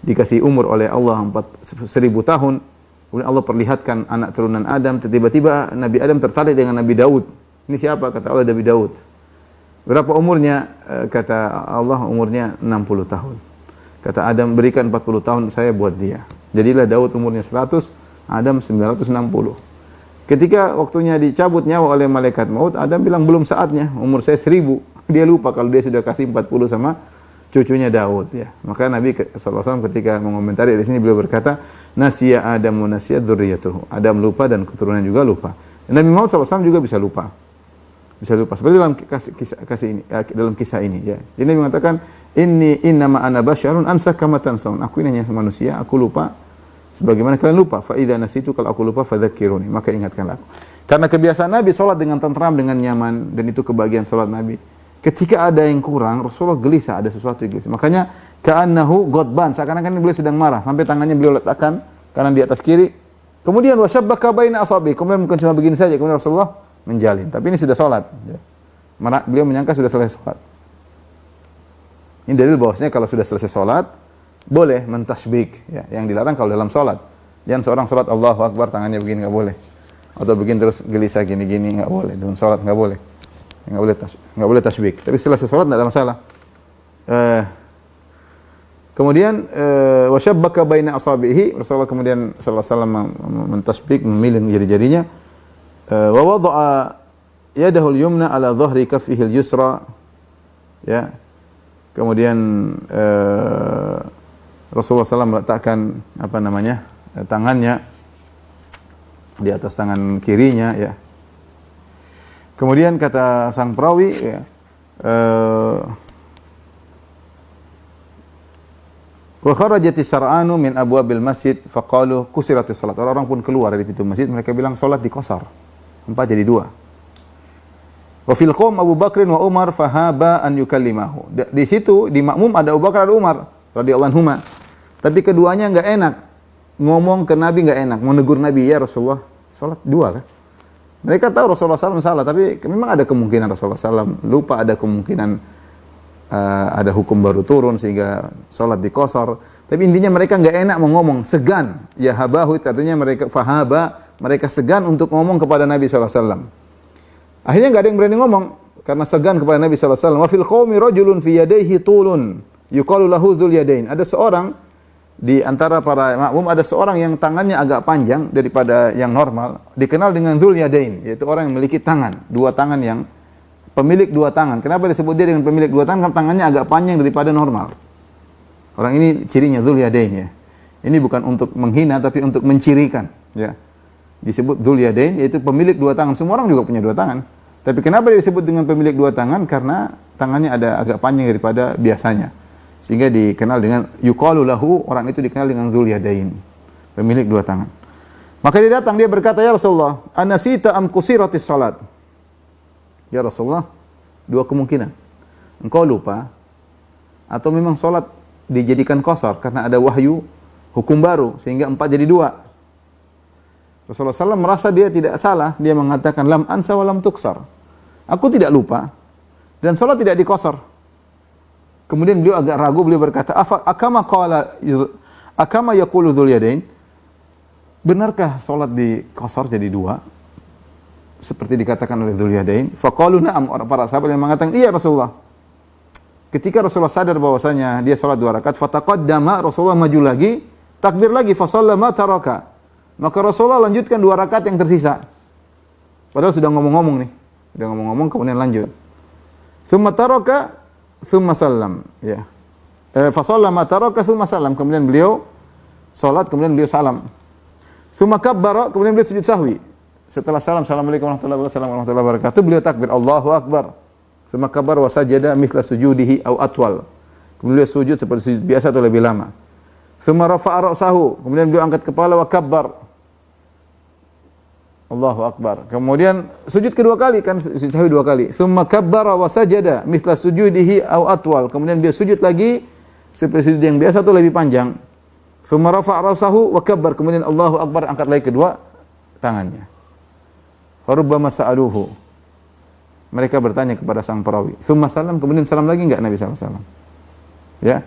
dikasih umur oleh Allah 1000 tahun, kemudian Allah perlihatkan anak turunan Adam, tiba-tiba Nabi Adam tertarik dengan Nabi Daud. Ini siapa? Kata Allah, Nabi Daud. Berapa umurnya? Kata Allah, umurnya 60 tahun. Kata Adam, berikan 40 tahun saya buat dia. Jadilah Daud umurnya 100, Adam 960. Ketika waktunya dicabut nyawa oleh malaikat maut, Adam bilang belum saatnya, umur saya 1000. Dia lupa kalau dia sudah kasih 40 sama cucunya Daud, ya. Maka Nabi SAW ketika mengomentari di sini beliau berkata, nasiya Adam wa nasiyat dzurriyyatuhu. Adam lupa dan keturunan juga lupa. Dan Nabi Muhammad SAW juga bisa lupa. Bisa lupa. Seperti dalam dalam kisah ini, ya. Jadi Nabi mengatakan, innama ana basyarun ansaka kama tansaun. Aku ini hanya manusia, aku lupa sebagaimana kalian lupa. Fa idza nasitu, kalau aku lupa fadzakkiruni, maka ingatkanlah aku. Karena kebiasaan Nabi salat dengan tentram, dengan nyaman, dan itu kebahagiaan salat Nabi. Ketika ada yang kurang, Rasulullah gelisah, ada sesuatu yang gelisah. Makanya ka'annahu ghadban, seakan-akan beliau sedang marah, sampai tangannya beliau letakkan kanan di atas kiri. Kemudian wasyabbaka baina asabi, kemudian bukan cuma begini saja, kemudian Rasulullah menjalin. Tapi ini sudah salat, ya. Beliau menyangka sudah selesai salat. Ini dalil bahwasanya kalau sudah selesai salat boleh mentasbik, ya. Yang dilarang kalau dalam salat. Jangan seorang salat Allahu Akbar tangannya begini, enggak boleh. Atau begini terus gelisah gini-gini, enggak boleh. Dalam salat enggak boleh. Enggak boleh tasbik. Tapi setelah salat enggak ada masalah. Kemudian wasyabbaka baina asabihi, Rasulullah kemudian sallallahu alaihi wasallam mentasbik, memilih jari-jarinya. Wa wada'a yadahu al-yumna ala dhahri kaffihi al-yusra, ya. Kemudian Rasulullah SAW meletakkan tangannya di atas tangan kirinya, ya. Kemudian kata sang perawi, ya, wa kharajatis sar'anu min abwabil masjid faqalu kusiratis salat. Orang-orang pun keluar dari pintu masjid, mereka bilang salat dikosor. 4 jadi 2. Wa fil qaum Abu Bakrin wa Umar fahaba an yukallimahu. Di situ di makmum ada Abu Bakar, ada Umar radhiyallahu anhuma. Tapi keduanya enggak enak. Ngomong ke Nabi enggak enak, mau negur Nabi, ya Rasulullah, salat 2 kan? Mereka tahu Rasulullah SAW salah, tapi memang ada kemungkinan Rasulullah SAW lupa, ada kemungkinan ada hukum baru turun sehingga sholat dikosor. Tapi intinya mereka nggak enak mau ngomong, segan. Ya habahu itu artinya mereka fahaba, mereka segan untuk ngomong kepada Nabi SAW. Akhirnya nggak ada yang berani ngomong karena segan kepada Nabi SAW. Wa fil qaumi rajulun fi yadayhi tulun yuqalu lahu dzul yadain. Ada seorang di antara para makmum, ada seorang yang tangannya agak panjang daripada yang normal, dikenal dengan dzul yadain, yaitu orang yang memiliki tangan, dua tangan, yang pemilik dua tangan. Kenapa disebut dia dengan pemilik dua tangan? Karena tangannya agak panjang daripada normal. Orang ini cirinya dzul yadain ya. Ini bukan untuk menghina tapi untuk mencirikan ya. Disebut dzul yadain yaitu pemilik dua tangan. Semua orang juga punya dua tangan. Tapi kenapa dia disebut dengan pemilik dua tangan? Karena tangannya ada agak panjang daripada biasanya. Sehingga dikenal dengan yuqalu lahu, orang itu dikenal dengan dzul yadain, pemilik dua tangan. Maka dia datang, dia berkata, "Ya Rasulullah, anasita am qusiratis salat?" Ya Rasulullah, dua kemungkinan. Engkau lupa atau memang salat dijadikan qasar karena ada wahyu hukum baru sehingga 4 jadi 2. Rasulullah SAW merasa dia tidak salah, dia mengatakan lam ansa wa lam tuksar. Aku tidak lupa dan salat tidak dikosor. Kemudian beliau agak ragu, beliau berkata, akama yaqulu dzul yadain? Benarkah salat dikosor jadi 2? Seperti dikatakan oleh dzul yadain. Faqalu na'am, orang para sahabat yang mengatakan, "Iya Rasulullah." Ketika Rasulullah sadar bahwasanya dia salat 2 rakaat, fataqaddama, Rasulullah maju lagi, takbir lagi, fa shallama taraka. Maka Rasulullah lanjutkan 2 rakaat yang tersisa. Padahal sudah ngomong-ngomong nih. Sudah ngomong-ngomong kemudian lanjut. Tsumma taraka, tsumma sallam, ya. Fa shallama taraka, tsumma sallam. Kemudian beliau salat, kemudian beliau salam. Tsumma kabbara, kemudian beliau sujud sahwi. Setelah salam, assalamualaikum warahmatullahi wabarakatuh, beliau takbir, Allahu akbar. Tsumma kabbara wa sajada mithla sujudihi aw atwal. Kemudian beliau sujud seperti sujud biasa atau lebih lama. Tsumma rafa'a ra'sahu, kemudian beliau angkat kepala wa kabbar. Allahu akbar. Kemudian sujud kedua kali, kan sujud sahwi 2 kali. Tsumma kabbara wa sajada mithla sujudihi aw atwal. Kemudian beliau sujud lagi seperti sujud yang biasa atau lebih panjang. Tsumma rafa'a ra'sahu wa kabbar. Kemudian Allahu akbar, angkat lagi kedua tangannya. Farubbama sa'aluhu. Mereka bertanya kepada sang perawi. Tsumma salam, kemudian salam lagi enggak Nabi sallallahu alaihi wasallam? Ya.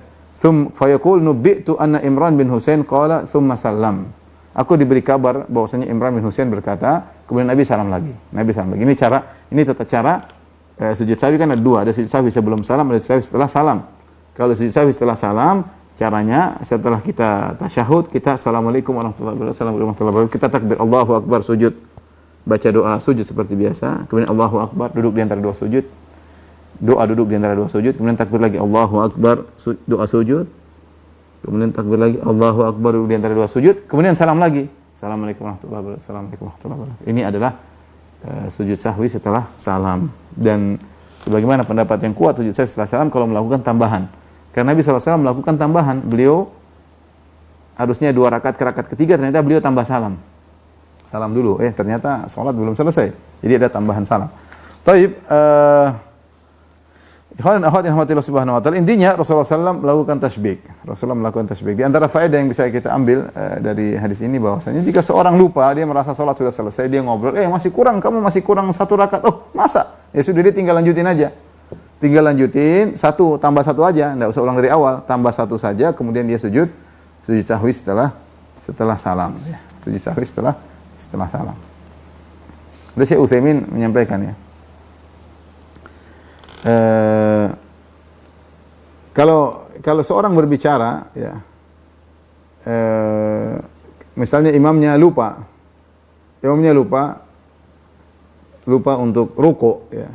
Fayaqul nubbi'tu anna Imran bin Husain qala tsumma salam. Aku diberi kabar bahwasanya Imran bin Husain berkata, kemudian Nabi salam lagi. Nabi salam lagi. Ini tata cara sujud sahwi kan ada 2, ada sujud sahwi sebelum salam, ada sujud sahwi setelah salam. Kalau sujud sahwi setelah salam, caranya setelah kita tasyahud, kita assalamualaikum warahmatullahi wabarakatuh, kita takbir Allahu akbar, sujud, baca doa sujud seperti biasa, kemudian Allahu akbar, duduk di antara 2 sujud. Doa duduk di antara 2 sujud, kemudian takbir lagi Allahu akbar, doa sujud. Kemudian takbir lagi Allahu akbar, duduk di antara 2 sujud, kemudian salam lagi. Assalamualaikum warahmatullahi wabarakatuh. Assalamualaikum warahmatullahi wabarakatuh. Ini adalah sujud sahwi setelah salam. Dan sebagaimana pendapat yang kuat, sujud sahwi setelah salam kalau melakukan tambahan. Karena Nabi SAW melakukan tambahan. Beliau harusnya 2 rakaat, ke rakaat ketiga ternyata beliau tambah salam. Salam dulu, ternyata sholat belum selesai. Jadi ada tambahan salam. Taib, ikhwan dan akhwat yang rahmatillah subhanahu wa ta'ala, intinya Rasulullah SAW melakukan tasbih. Rasulullah melakukan tasbih. Di antara faedah yang bisa kita ambil dari hadis ini bahwasanya jika seorang lupa, dia merasa sholat sudah selesai, dia ngobrol, masih kurang, kamu masih kurang 1 rakaat. Oh, masa? Ya sudah, dia tinggal lanjutin aja. Tinggal lanjutin 1, tambah 1 aja, enggak usah ulang dari awal, tambah 1 saja, kemudian dia sujud sahwi setelah salam, ya. Sujud sahwi setelah salam. Ada Syekh Utsaimin menyampaikan ya. Kalau seorang berbicara ya, misalnya imamnya lupa untuk ruku ya.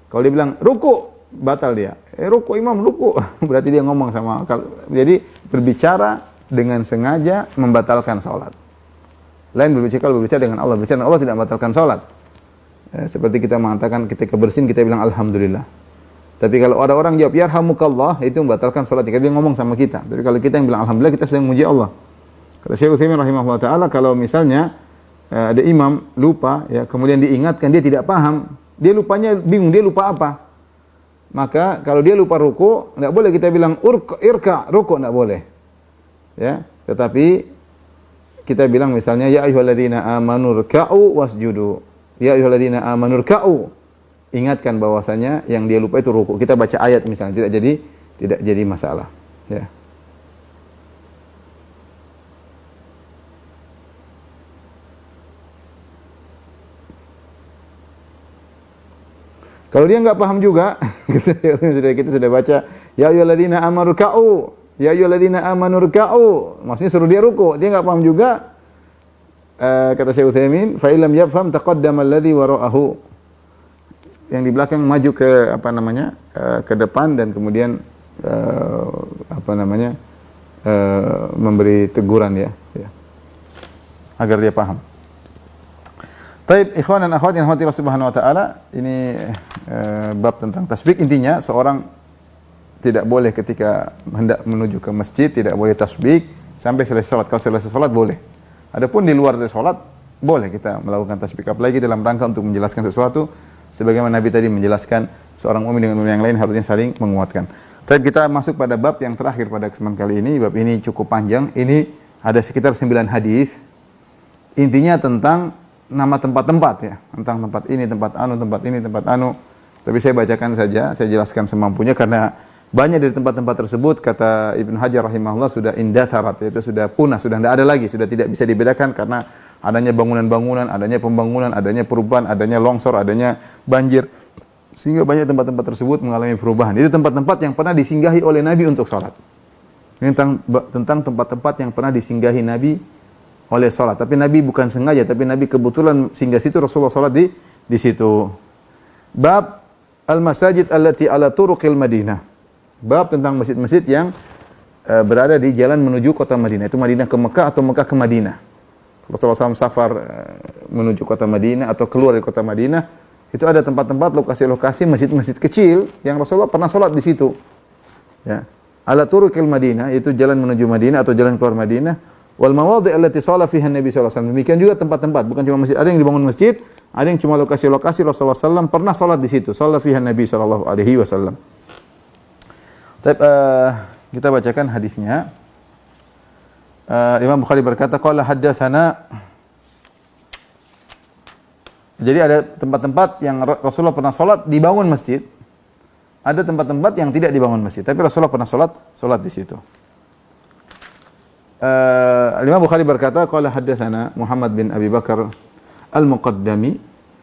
Kalau dia bilang ruku, batal dia. Ruku imam ruku, berarti dia ngomong sama. Jadi berbicara dengan sengaja membatalkan salat. Lain kalau berbicara dengan Allah, berbicara dengan Allah tidak membatalkan salat. Seperti kita mengatakan ketika bersin kita bilang alhamdulillah. Tapi kalau ada orang jawab yarhamukallah, itu membatalkan salat jika dia ngomong sama kita. Tapi kalau kita yang bilang alhamdulillah, kita sedang memuji Allah. Kata Syekh Utsaimin rahimahullah taala, kalau misalnya ada imam lupa ya, kemudian diingatkan dia tidak paham, dia lupanya bingung, dia lupa apa? Maka kalau dia lupa ruku, enggak boleh kita bilang irka, ruku enggak boleh. Ya, tetapi kita bilang misalnya ya ayyuhalladzina amanu rka'u wasjudu. Ya ayyuhalladzina amanu rka'u. ingatkan bahwasanya yang dia lupa itu ruku. Kita baca ayat misalnya tidak jadi masalah, ya. Kalau dia nggak paham juga, kita sudah baca, ya ayyuhalladzina amanu ruk'u, ya ayyuhalladzina amanu ruk'u, maksudnya suruh dia ruku, dia nggak paham juga, kata Syekh Utsaimin, fa illam yafham taqaddama alladhi wara'ahu, yang di belakang maju ke ke depan dan kemudian memberi teguran ya, agar dia paham. Baik, ikhwan dan akhwat yang dirahmati Allah Subhanahu wa taala, ini bab tentang tasbih. Intinya seorang tidak boleh ketika hendak menuju ke masjid tidak boleh tasbih sampai selesai salat. Kalau selesai salat boleh. Adapun di luar dari salat boleh kita melakukan tasbih, apalagi dalam rangka untuk menjelaskan sesuatu sebagaimana Nabi tadi menjelaskan seorang mukmin dengan mukmin yang lain harusnya saling menguatkan. Tapi kita masuk pada bab yang terakhir pada kesempatan kali ini. Bab ini cukup panjang. Ini ada sekitar 9 hadis. Intinya tentang nama tempat-tempat ya, tentang tempat ini, tempat anu. Tapi saya bacakan saja, saya jelaskan semampunya karena banyak dari tempat-tempat tersebut kata Ibnu Hajar rahimahullah sudah indatharat, yaitu sudah punah, sudah tidak ada lagi, sudah tidak bisa dibedakan karena adanya bangunan-bangunan, adanya pembangunan, adanya perubahan, adanya longsor, adanya banjir. Sehingga banyak tempat-tempat tersebut mengalami perubahan. Itu tempat-tempat yang pernah disinggahi oleh Nabi untuk salat. Ini tentang tempat-tempat yang pernah disinggahi Nabi oleh salat. Tapi Nabi bukan sengaja, tapi Nabi kebetulan singgah situ, Rasulullah salat di situ. Bab al-masajid allati ala turuqil Madinah. Bab tentang masjid-masjid yang berada di jalan menuju kota Madinah. Itu Madinah ke Mekah atau Mekah ke Madinah. Rasulullah SAW safar menuju kota Madinah atau keluar dari kota Madinah, itu ada tempat-tempat lokasi-lokasi masjid-masjid kecil yang Rasulullah pernah salat di situ. Ya. Ala turuqil Madinah, itu jalan menuju Madinah atau jalan keluar Madinah. Wal mawadhi' allati shalla fiha Nabi sallallahu alaihi wasallam. Demikian juga tempat-tempat, bukan cuma masjid, ada yang dibangun masjid, ada yang cuma lokasi-lokasi Rasulullah SAW pernah salat di situ. Shalla fiha Nabi sallallahu alaihi wasallam. Kita bacakan hadisnya. Imam Bukhari berkata, qala haddatsana. Jadi ada tempat-tempat yang Rasulullah pernah salat dibangun masjid. Ada tempat-tempat yang tidak dibangun masjid, tapi Rasulullah pernah salat di situ. Imam Bukhari berkata, qala haddatsana Muhammad bin Abi Bakar Al-Muqaddami,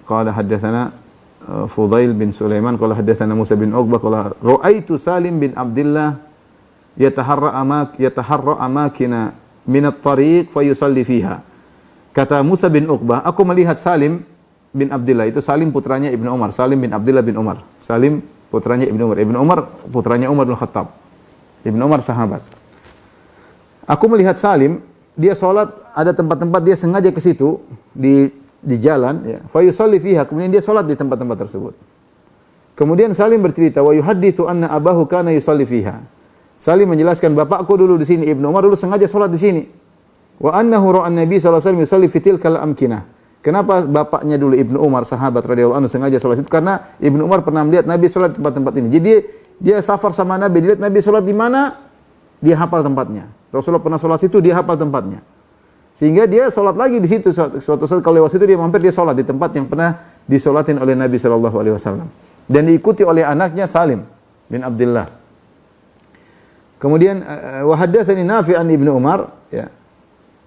qala haddatsana Fudail bin Sulaiman, qala haddatsana Musa bin Uqbah, qala ra'aitu Salim bin Abdullah yataharra amakina min at-tariq fa yusalli fiha. Kata Musa bin Uqbah, aku melihat Salim bin Abdullah, itu Salim putranya Ibnu Umar, Salim bin Abdullah bin Umar. Salim putranya Ibnu Umar, Ibnu Umar putranya Umar bin Khattab. Ibnu Umar sahabat. Aku melihat Salim, dia sholat, ada tempat-tempat dia sengaja ke situ di jalan, ya. Fa yusalli fiha, kemudian dia sholat di tempat-tempat tersebut. Kemudian Salim bercerita, wa yuhadditsu anna abahu kana yusalli fiha. Salim menjelaskan, bapakku dulu di sini, Ibnu Umar dulu sengaja sholat di sini. Wa annahu ra'a an-nabi sallallahu alaihi wasallam yusalli fi tilkal amkinah. Kenapa bapaknya dulu Ibnu Umar sahabat radhiyallahu anhu sengaja sholat itu? Karena Ibnu Umar pernah melihat Nabi sholat di tempat-tempat ini. Jadi dia safar sama Nabi, dilihat Nabi sholat di mana, dia hafal tempatnya. Rasulullah pernah sholat situ, dia hafal tempatnya. Sehingga dia sholat lagi di situ. Suatu saat kalau lewat situ dia mampir, dia sholat di tempat yang pernah disolatin oleh Nabi sallallahu alaihi wasallam. Dan diikuti oleh anaknya Salim bin Abdullah. Kemudian wa haddatsani Nafi' an Ibnu Umar, ya.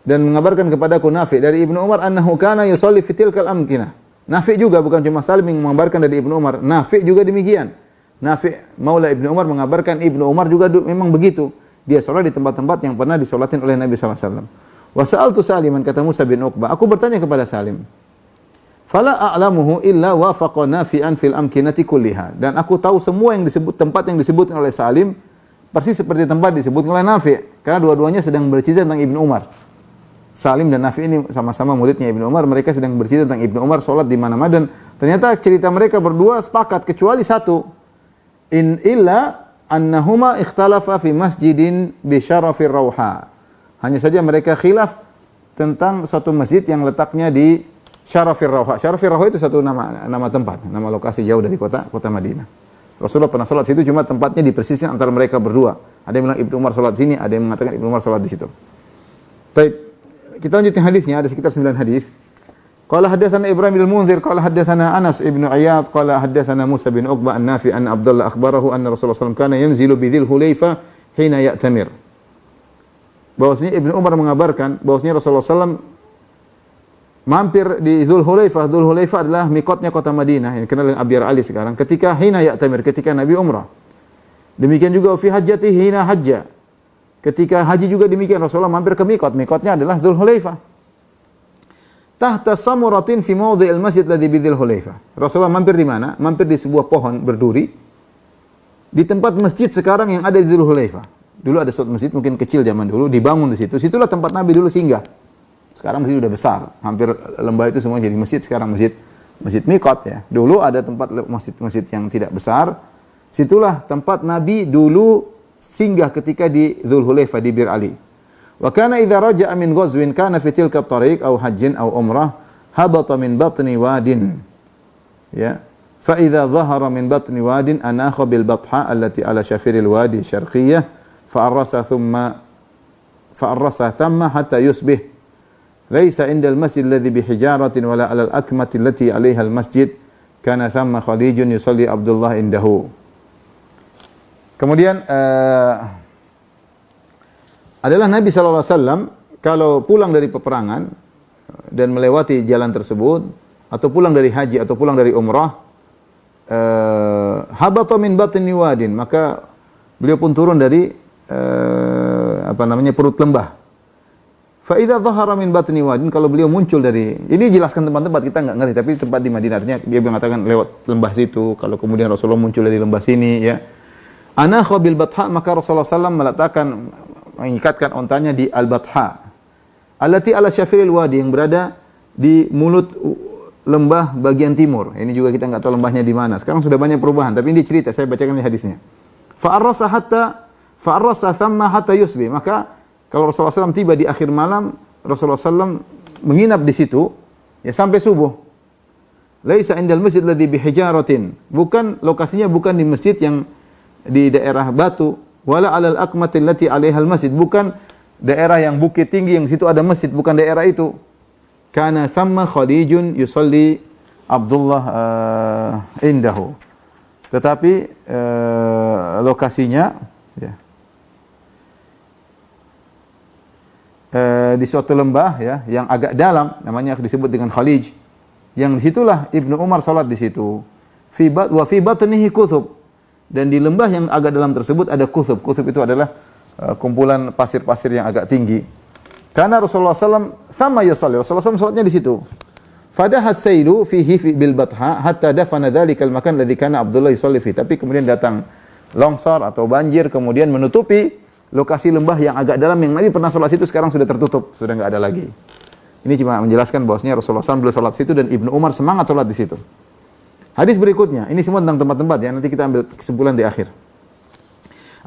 Dan mengabarkan kepadaku Nafi' dari Ibnu Umar annahu kana yusalli fi tilkal amkinah. Nafi' juga bukan cuma Salim yang mengabarkan dari Ibnu Umar, Nafi' juga demikian. Nafi' maula Ibnu Umar mengabarkan Ibnu Umar juga memang begitu. Dia sholat di tempat-tempat yang pernah disolatin oleh Nabi sallallahu alaihi wasallam. Wa sa'altu Saliman, kata Musa bin Uqbah, aku bertanya kepada Salim. Fala a'lamuhu illa wafaqa nafi'an fil amkinati kulliha. Dan aku tahu semua yang disebut tempat yang disebutkan oleh Salim persis seperti tempat disebutkan oleh Nafi', karena dua-duanya sedang bercerita tentang Ibnu Umar. Salim dan Nafi' ini sama-sama muridnya Ibnu Umar, mereka sedang bercerita tentang Ibnu Umar sholat di mana-mana, dan ternyata cerita mereka berdua sepakat kecuali satu. In illa annahuma ikhtalafa fi masjidin bi syarafir rauha. Hanya saja mereka khilaf tentang suatu masjid yang letaknya di Syarafir Rauha. Syarafir Rauha itu satu nama tempat, nama lokasi jauh dari kota Madinah. Rasulullah pernah sholat situ, cuma tempatnya dipersiskan antara mereka berdua. Ada yang bilang Ibnu Umar sholat sini, ada yang mengatakan Ibnu Umar sholat di situ. Baik, kita lanjutin hadisnya, ada sekitar 9 hadis. Qala haddatsana Ibrahim bin Munzir qala haddatsana Anas ibn Iyad qala haddatsana Musa bin Uqbah an-Nafi' an Abdullah akhbarahu anna Rasulullah sallallahu alaihi wasallam kana yanzilu bi Dzil Hulaifah hina ya'tamir. Bahwasanya Ibnu Umar mengabarkan bahwasanya Rasulullah SAW mampir di Dzul Hulaifah. Dzul Hulaifah adalah mikotnya kota Madinah yang dikenal dengan Abyar Ali sekarang. Ketika hina ya'tamir, ketika Nabi umrah. Demikian juga fi hajjati hina hajja. Ketika haji juga demikian Rasulullah mampir ke mikot. Mikotnya adalah Dzul Hulaifah. Tahta samuratin fi mawdhi'il masjid ladzi bi Dzul Hulaifah. Rasulullah mampir di mana? Mampir di sebuah pohon berduri di tempat masjid sekarang yang ada di Dzul Hulaifah. Dulu ada suatu masjid mungkin kecil zaman dulu dibangun di situ. Situlah tempat Nabi dulu singgah. Sekarang masjid sudah besar. Hampir lembah itu semua jadi masjid. Sekarang masjid mikot ya. Dulu ada tempat masjid yang tidak besar. Situlah tempat Nabi dulu singgah ketika di Dzul Hulaifah di Bir Ali. Wa kana idza raja'a min ghazwin kana fi tilka at-tariq aw hajjin aw umrah habata min batni wadin. Ya. Fa idza dhahara min batni wadin anakha bil batha allati ala shafiril wadi syarqiyyah fa arrasa thumma hatta yusbih. Laisa indal masjid alladhi bi hijaratin wala ala al-akmati allati 'alayha al-masjid kana thamma khalijun yusalli Abdullah indahu. Kemudian adalah Nabi sallallahu alaihi wasallam kalau pulang dari peperangan dan melewati jalan tersebut atau pulang dari haji atau pulang dari umrah habata min batni wadin, maka beliau pun turun dari perut lembah. Fa idza dhahara min batni wadin, kalau beliau muncul dari, ini jelaskan tempat-tempat kita enggak ngerti, tapi tempat di Madinah artinya dia mengatakan lewat lembah situ, kalau kemudian Rasulullah muncul dari lembah sini ya. Anakha bil batha, maka Rasulullah sallallahu meletakkan mengikatkan ontanya di al-batha allati ala syafiril wadi, yang berada di mulut lembah bagian timur. Ini juga kita enggak tahu lembahnya di mana. Sekarang sudah banyak perubahan, tapi ini cerita, saya bacakan di hadisnya. Fa arrasa thamma hatta yusbi, maka kalau Rasulullah SAW tiba di akhir malam, Rasulullah SAW menginap di situ ya sampai subuh. Laisa indal masjid ladzi bi hijaratin, bukan lokasinya bukan di masjid yang di daerah batu, wala alal akmatil lati 'alaiha al-masjid, bukan daerah yang bukit tinggi yang situ ada masjid, bukan daerah itu. Kana thamma khalijun yusalli Abdullah indahu. Tetapi lokasinya ya di suatu lembah ya yang agak dalam, namanya disebut dengan Khalij. Yang disitulah Ibnu Umar salat di situ. Fi batnihi kuthub, dan di lembah yang agak dalam tersebut ada kuthub. Kuthub itu adalah kumpulan pasir-pasir yang agak tinggi. Karena Rasulullah SAW sama yusalli, Rasulullah SAW salatnya di situ. Fadahat sailu fihi bil batha hatta dafana dzalikal makan alladzi kana Abdullah yusalli fi. Tapi kemudian datang longsor atau banjir kemudian menutupi lokasi lembah yang agak dalam yang Nabi pernah salat situ, sekarang sudah tertutup, sudah enggak ada lagi. Ini cuma menjelaskan bahwasanya Rasulullah SAW beliau salat situ dan Ibnu Umar semangat salat di situ. Hadis berikutnya, ini semua tentang tempat-tempat ya, nanti kita ambil kesimpulan di akhir.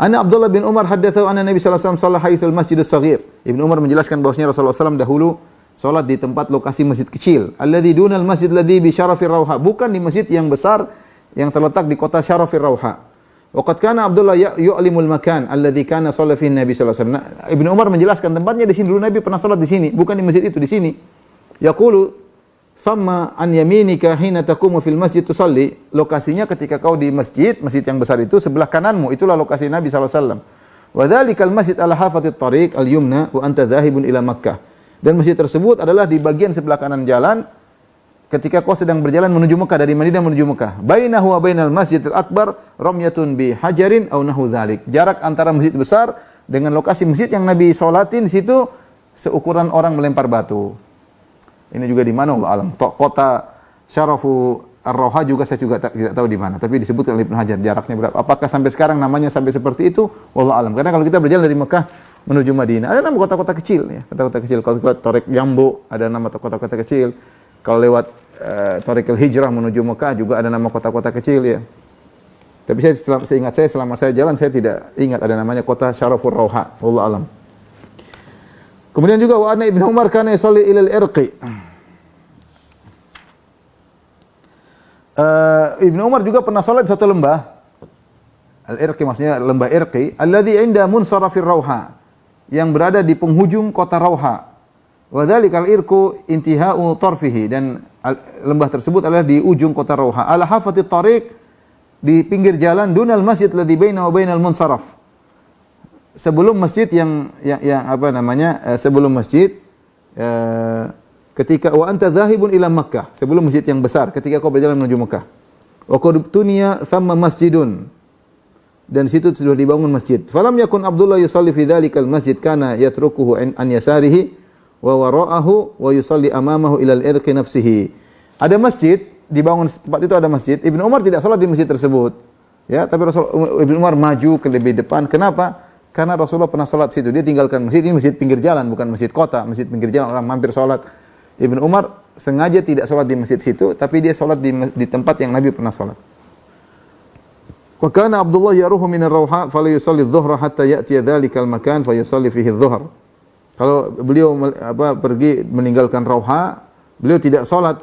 Ana Abdullah bin Umar haddatsahu anna Nabi sallallahu alaihi wasallam shalla haitsul masjidus shaghir. Ibnu Umar menjelaskan bahwasanya Rasulullah SAW dahulu salat di tempat lokasi masjid kecil, alladzi dunal masjid alladzi bi syarafir rauha, bukan di masjid yang besar yang terletak di kota Syarafir Rauha. Wa qad kana Abdullah yu'limul makan alladzi kana shalla fihi Nabi sallallahu alaihi wasallam. Ibnu Umar menjelaskan tempatnya di sini, dulu Nabi pernah salat di sini, bukan di masjid itu, di sini. Yaqulu Famma an yaminika hina taqumu fil masjid tusalli, lokasinya ketika kau di masjid yang besar itu sebelah kananmu, itulah lokasi Nabi sallallahu alaihi wasallam. Wa dzalikal masjid ala hafatit tariq al-yumna wa anta dhahibun ila Makkah. Dan masjid tersebut adalah di bagian sebelah kanan jalan ketika kau sedang berjalan menuju Mekah, dari Madinah menuju Mekah. Bainahu wa bainal masjidil akbar ramyatun bi hajarin aw nahu dzalik. Jarak antara masjid besar dengan lokasi masjid yang Nabi salatin di situ seukuran orang melempar batu. Ini juga di mana Allah alam. Kota Syarafu Ar-Rauha juga saya juga tidak tahu di mana, tapi disebutkan oleh Ibnu Hajar jaraknya berapa. Apakah sampai sekarang namanya sampai seperti itu? Wallahu alam. Karena kalau kita berjalan dari Mekah menuju Madinah, ada nama kota-kota kecil ya, kota-kota kecil. Kalau lewat Tariq Jambu ada nama kota-kota kecil. Kalau lewat Tariqul Hijrah menuju Mekah juga ada nama kota-kota kecil ya. Tapi seingat saya selama saya jalan saya tidak ingat ada namanya kota Syarafur Rauha. Wallahu alam. Kemudian juga wa anna Ibnu Umar kana yusalli ilal irqi. Ibnu Umar juga pernah salat di satu lembah. Al-Irqi maksudnya lembah Irqi, alladzi inda munsarafir Rauha, yang berada di penghujung kota Rauha. Wa dzalikal irku intihau tarfihi, dan lembah tersebut adalah di ujung kota Rauha. Ala hafatit tariq, di pinggir jalan, dunal masjid ladzi baina wa bainal munsaraf. Sebelum masjid yang apa namanya? Sebelum masjid ketika wa anta dzahibun ila Makkah, sebelum masjid yang besar, ketika kau berjalan menuju Makkah. Wa qad tuniya thamma masjidun, dan di situ sudah dibangun masjid. Falam yakun Abdullah yusalli fi dzalikal masjid, kana yatrukuhu an yasarihi wa wara'ahu wa yusalli amamahu ila al-irqi nafsihi. Ada masjid, dibangun tempat itu ada masjid. Ibnu Umar tidak salat di masjid tersebut. Ya, tapi Ibnu Umar maju ke lebih depan. Kenapa? Karena Rasulullah pernah salat situ. Dia tinggalkan masjid, ini masjid pinggir jalan, bukan masjid kota. Masjid pinggir jalan, orang mampir salat. Ibnu Umar sengaja tidak salat di masjid situ, tapi dia salat di tempat yang Nabi pernah salat. Wa kana Abdullah yaruhu min ar-Rauha fala yusalli adh-dhuhra hatta ya'ti dzalikal makan fa yusalli fihi adh-dhuhr. Kalau beliau pergi meninggalkan Rauha, beliau tidak salat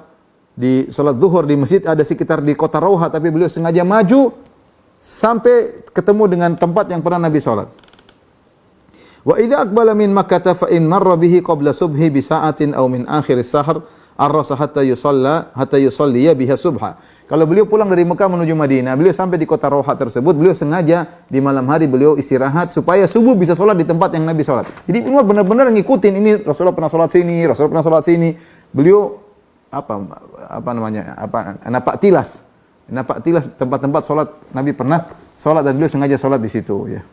zuhur di masjid ada sekitar di kota Rauha, tapi beliau sengaja maju sampai ketemu dengan tempat yang pernah Nabi salat. Wa idza aqbala min Makkah fa in marra bihi qabla subhi bi sa'atin aw min akhir as-sahr arrasa hatta yusalli biha subha. Kalau beliau pulang dari Mekah menuju Madinah, beliau sampai di kota Rauha tersebut, beliau sengaja di malam hari beliau istirahat supaya subuh bisa sholat di tempat yang Nabi sholat. Jadi Ibnu Umar benar-benar ngikutin, ini Rasulullah pernah sholat sini, Rasulullah pernah sholat sini. Beliau napak tilas tempat-tempat sholat Nabi pernah sholat, dan beliau sengaja sholat di situ. Ya.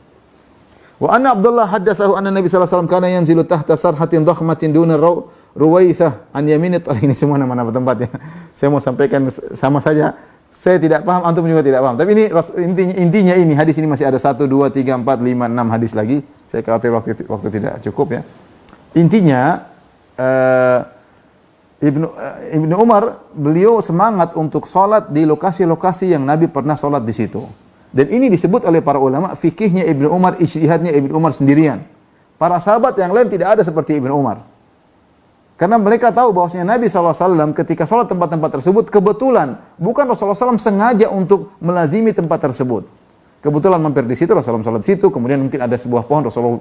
Wa anna Abdullah haddatsahu anna Nabi sallallahu alaihi wasallam kana yanzilu tahta sarhatin dhakhmatin duna Ruwaithah an yaminit. Ini semua nama-nama tempat ya. Saya mau sampaikan sama saja. Saya tidak paham, antum juga tidak paham. Tapi ini intinya ini, hadis ini masih ada 1 2 3 4 5 6 hadis lagi. Saya khawatir waktu tidak cukup ya. Intinya Ibnu Umar beliau semangat untuk salat di lokasi-lokasi yang Nabi pernah salat di situ. Dan ini disebut oleh para ulama fikihnya Ibnu Umar, ijtihadnya Ibnu Umar sendirian. Para sahabat yang lain tidak ada seperti Ibnu Umar. Karena mereka tahu bahwasanya Nabi SAW ketika sholat tempat-tempat tersebut, kebetulan bukan Rasulullah SAW sengaja untuk melazimi tempat tersebut. Kebetulan mampir di situ, Rasulullah sholat di situ, kemudian mungkin ada sebuah pohon, Rasulullah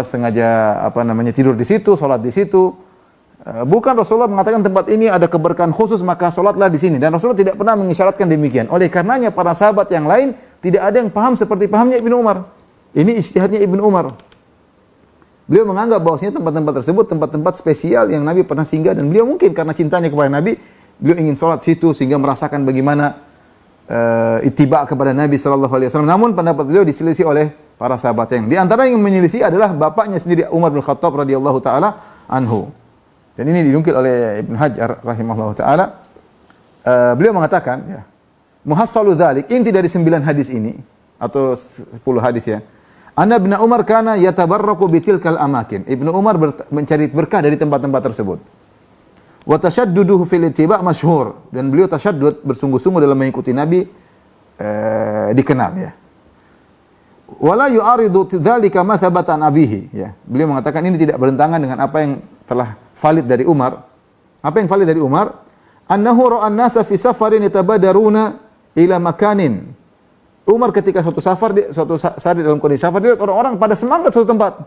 sengaja tidur di situ, sholat di situ. Bukan Rasulullah mengatakan tempat ini ada keberkahan khusus, maka sholatlah di sini. Dan Rasulullah tidak pernah mengisyaratkan demikian. Oleh karenanya para sahabat yang lain tidak ada yang paham seperti pahamnya Ibnu Umar. Ini ijtihadnya Ibnu Umar. Beliau menganggap bahwasanya tempat-tempat tersebut tempat-tempat spesial yang Nabi pernah singgah, dan beliau mungkin karena cintanya kepada Nabi, beliau ingin sholat situ sehingga merasakan bagaimana ittiba kepada Nabi sallallahu alaihi wasallam. Namun pendapat beliau diselisih oleh para sahabat yang di antara yang menyelisih adalah bapaknya sendiri Umar bin Khattab radhiyallahu taala anhu. Dan ini dinukil oleh Ibnu Hajar rahimahullahu taala. Beliau mengatakan ya, muhassalu dzalik, inti dari 9 hadis ini atau 10 hadis ya. Anna Ibnu Umar kana yatabarraku bitilkal amakin. Ibnu Umar mencari berkah dari tempat-tempat tersebut. Wa tashadduduhu fil ittiba' masyhur, dan beliau tasyaddud, bersungguh-sungguh dalam mengikuti Nabi dikenal ya. Wala yu'aridu dzalika ma thabata an abihi ya. Beliau mengatakan ini tidak bertentangan dengan apa yang telah valid dari Umar. Apa yang valid dari Umar? Annahu ra'a an-nasa fi safarin yatabadaruna ila makanin. Umar ketika suatu saat dalam kondisi safar, dia lihat orang-orang pada semangat suatu tempat.